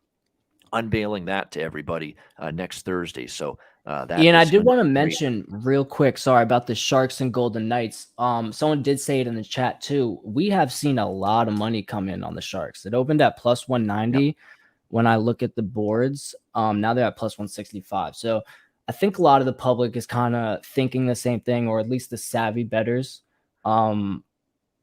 unveiling that to everybody next Thursday. So Ian, I did want to mention real quick, sorry, about the Sharks and Golden Knights. Someone did say it in the chat too. We have seen a lot of money come in on the Sharks. It opened at plus 190 when I look at the boards. Now they're at plus 165. So I think a lot of the public is kind of thinking the same thing, or at least the savvy bettors. So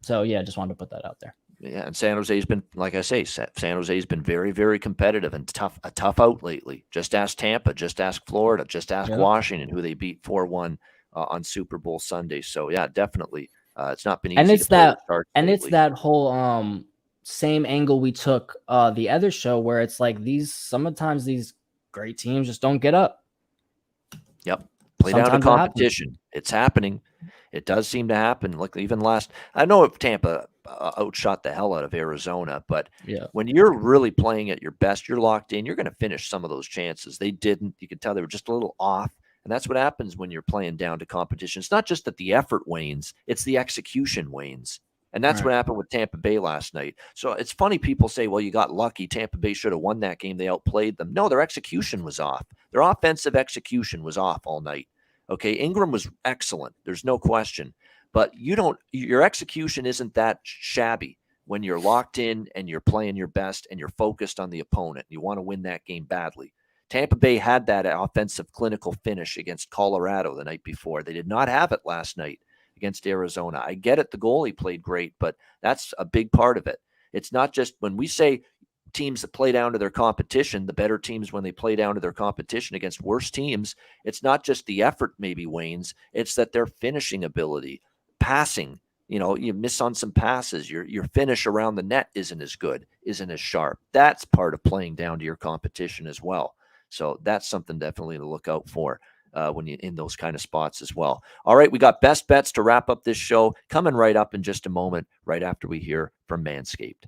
just wanted to put that out there. Yeah, and San Jose's been, like I say, San Jose's been very, very competitive and a tough out lately. Just ask Tampa, just ask Florida, just ask Washington, who they beat 4-1 on Super Bowl Sunday. So definitely, it's not been easy. And it's that whole same angle we took the other show, where it's like sometimes these great teams just don't get up. Yep. Play down to competition. It's happening. It does seem to happen. Like even I know if Tampa outshot the hell out of Arizona, but when you're really playing at your best, you're locked in, you're going to finish some of those chances. They didn't. You could tell they were just a little off. And that's what happens when you're playing down to competition. It's not just that the effort wanes, it's the execution wanes. And that's what happened with Tampa Bay last night. So it's funny, people say, well, you got lucky. Tampa Bay should have won that game. They outplayed them. No, their execution was off. Their offensive execution was off all night. Okay, Ingram was excellent. There's no question. But your execution isn't that shabby. when you're locked in and you're playing your best and you're focused on the opponent. You want to win that game badly. Tampa Bay had that offensive clinical finish against Colorado the night before. They did not have it last night against Arizona. I get it. The goalie played great, but that's a big part of it. It's not just when we say teams that play down to their competition, the better teams when they play down to their competition against worse teams, it's not just the effort maybe wanes. It's that their finishing ability, passing, you miss on some passes. Your finish around the net isn't as good, isn't as sharp. That's part of playing down to your competition as well. So that's something definitely to look out for when you're in those kind of spots as well. All right, we got best bets to wrap up this show coming right up in just a moment, right after we hear from Manscaped.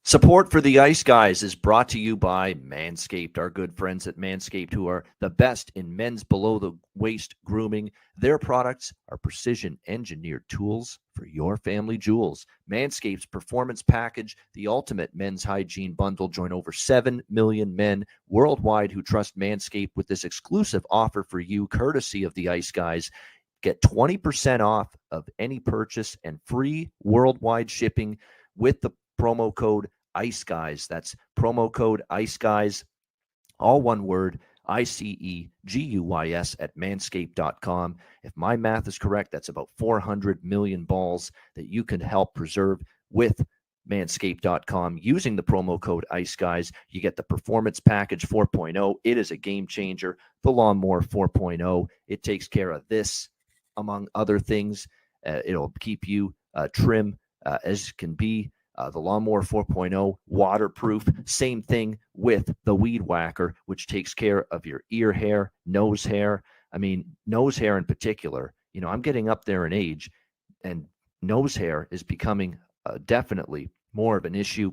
Support for the Ice Guys is brought to you by Manscaped, our good friends at Manscaped, who are the best in men's below-the-waist grooming. Their products are precision-engineered tools for your family jewels. Manscaped's Performance Package, the ultimate men's hygiene bundle. Join over 7 million men worldwide who trust Manscaped with this exclusive offer for you, courtesy of the Ice Guys. Get 20% off of any purchase and free worldwide shipping with the promo code Ice Guys. That's promo code Ice Guys, all one word, ICEGUYS at manscaped.com. If my math is correct, that's about 400 million balls that you can help preserve with manscaped.com using the promo code Ice Guys. You get the Performance Package 4.0. It is a game changer. The Lawnmower 4.0. It takes care of this, among other things. It'll keep you trim as can be. The Lawnmower 4.0, waterproof. Same thing with the Weed Whacker, which takes care of your ear hair, nose hair. I mean, nose hair in particular. I'm getting up there in age, and nose hair is becoming definitely more of an issue.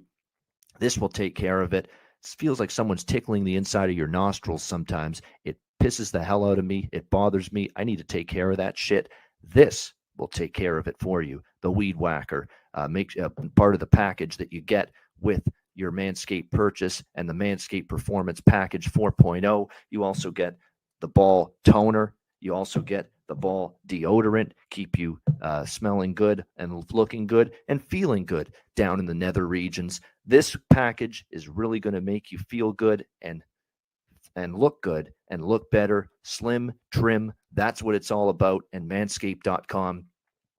This will take care of it. It feels like someone's tickling the inside of your nostrils sometimes. It pisses the hell out of me. It bothers me. I need to take care of that shit. This will take care of it for you. The Weed Whacker. Makes part of the package that you get with your Manscaped purchase and the Manscaped Performance Package 4.0. You also get the ball toner. You also get the ball deodorant, keep you smelling good and looking good and feeling good down in the nether regions. This package is really going to make you feel good and look good and look better, slim, trim. That's what it's all about. And manscaped.com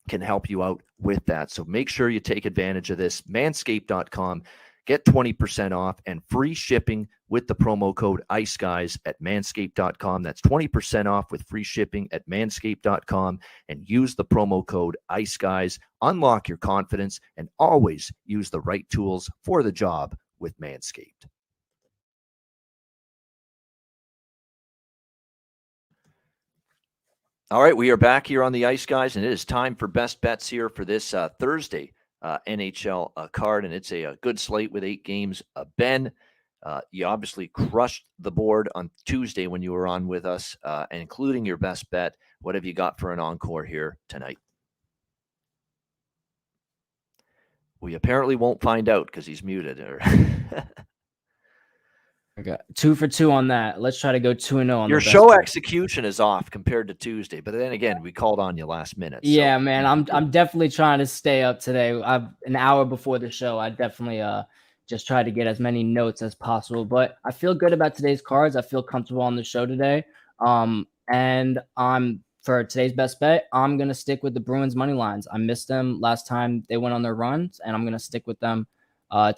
can help you out with that. So make sure you take advantage of this. Manscaped.com. Get 20% off and free shipping with the promo code IceGuys at manscaped.com. That's 20% off with free shipping at manscaped.com, and use the promo code IceGuys. Unlock your confidence and always use the right tools for the job with Manscaped. All right, we are back here on the Ice Guys, and it is time for best bets here for this Thursday NHL card, and it's a good slate with 8 games. Ben, you obviously crushed the board on Tuesday when you were on with us, and including your best bet. What have you got for an encore here tonight? We apparently won't find out because he's muted. Okay, 2 for 2 on that. Let's try to go 2-0 on your the show best execution is off compared to Tuesday, but then again, we called on you last minute. Yeah, so. man, I'm definitely trying to stay up today. An hour before the show, I definitely just tried to get as many notes as possible. But I feel good about today's cards. I feel comfortable on the show today. And for today's best bet, I'm gonna stick with the Bruins money lines. I missed them last time they went on their runs, and I'm gonna stick with them.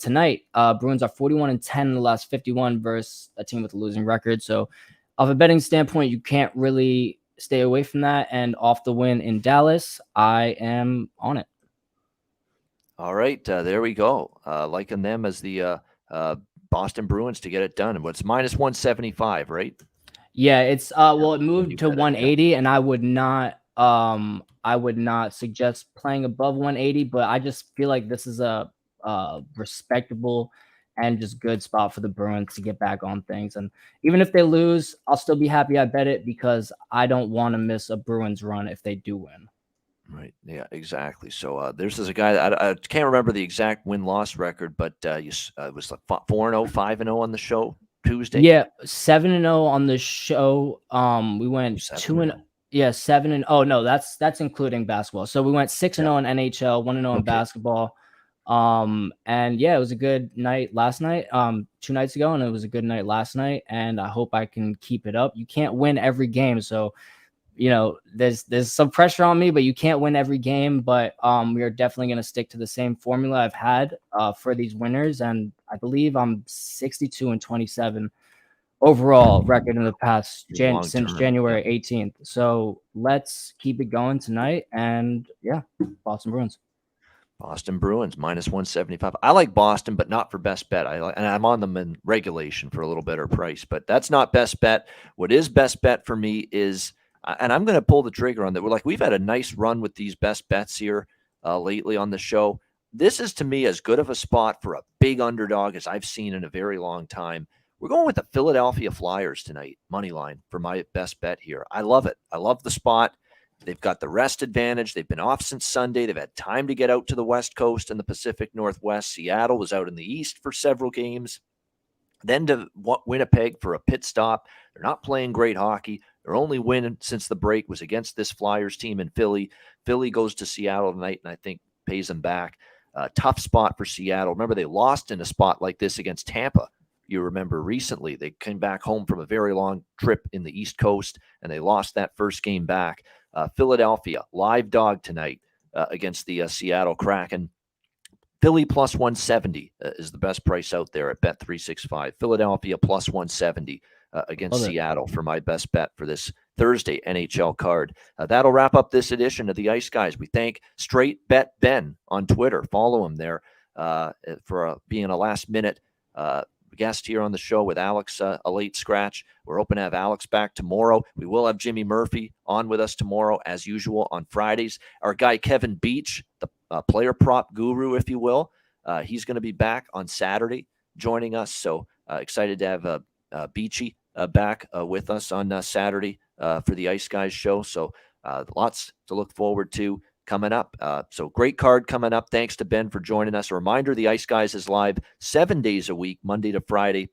Tonight, Bruins are 41-10 in the last 51 versus a team with a losing record. So, off a betting standpoint, you can't really stay away from that. And off the win in Dallas, I am on it. All right, there we go. Liking them as the Boston Bruins to get it done. It's minus 175, right? Yeah, it's well, it moved to 180, and I would not suggest playing above 180, but I just feel like this is a respectable and just good spot for the Bruins to get back on things. And even if they lose, I'll still be happy I bet it because I don't want to miss a Bruins run if they do win. Right. Yeah, exactly. So there's a guy that I can't remember the exact win-loss record, but it was like 4-0, 5-0 on the show Tuesday. Yeah, 7-0 on the show. We went 2-0. Yeah, 7-0. Oh no, that's including basketball. So we went 6-0 in NHL, 1-0 in basketball. And yeah, it was a good night last night, 2 nights ago, and it was a good night last night. And I hope I can keep it up. You can't win every game, so there's some pressure on me, but you can't win every game. But we are definitely going to stick to the same formula I've had for these winners, and I believe I'm 62-27 overall record in the past since January 18th. So let's keep it going tonight, and yeah, Boston Bruins. Boston Bruins minus 175. I like Boston, but not for best bet. And I'm on them in regulation for a little better price, but that's not best bet. What is best bet for me is, and I'm going to pull the trigger on that. We've had a nice run with these best bets here lately on the show. This is to me as good of a spot for a big underdog as I've seen in a very long time. We're going with the Philadelphia Flyers tonight, money line for my best bet here. I love it. I love the spot. They've got the rest advantage. They've been off since Sunday. They've had time to get out to the West Coast and the Pacific Northwest. Seattle was out in the East for several games. Then to Winnipeg for a pit stop. They're not playing great hockey. Their only win since the break was against this Flyers team in Philly. Philly goes to Seattle tonight and I think pays them back. Tough spot for Seattle. Remember, they lost in a spot like this against Tampa. You remember recently they came back home from a very long trip in the East Coast and they lost that first game back. Philadelphia, live dog tonight against the Seattle Kraken. Philly plus 170 is the best price out there at Bet365. Philadelphia plus 170 against Seattle for my best bet for this Thursday NHL card. That'll wrap up this edition of the Ice Guys. We thank Straight Bet Ben on Twitter. Follow him there for being a last-minute guest here on the show with Alex, a late scratch. We're hoping to have Alex back tomorrow. We will have Jimmy Murphy on with us tomorrow, as usual, on Fridays. Our guy Kevin Beach, the player prop guru, if you will, he's going to be back on Saturday joining us. So excited to have Beachy back with us on Saturday for the Ice Guys show. So lots to look forward to coming up. So great card coming up. Thanks to Ben for joining us. A reminder, the Ice Guys is live 7 days a week, Monday to Friday,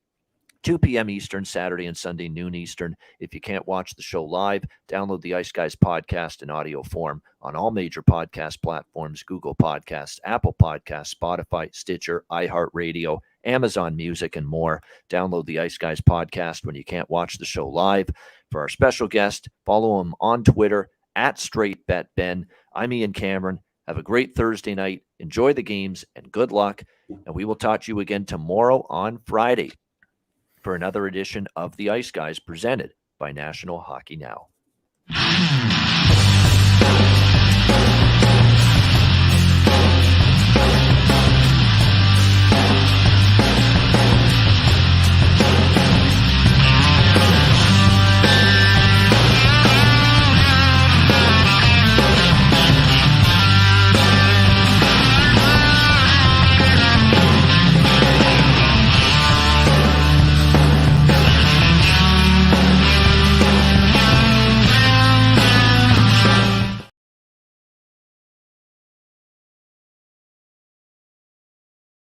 2 p.m. Eastern, Saturday and Sunday, noon Eastern. If you can't watch the show live, download the Ice Guys podcast in audio form on all major podcast platforms, Google Podcasts, Apple Podcasts, Spotify, Stitcher, iHeartRadio, Amazon Music, and more. Download the Ice Guys podcast when you can't watch the show live. For our special guest, follow him on Twitter at StraightBetBen. I'm Ian Cameron. Have a great Thursday night. Enjoy the games and good luck. And we will talk to you again tomorrow on Friday for another edition of the Ice Guys presented by National Hockey Now.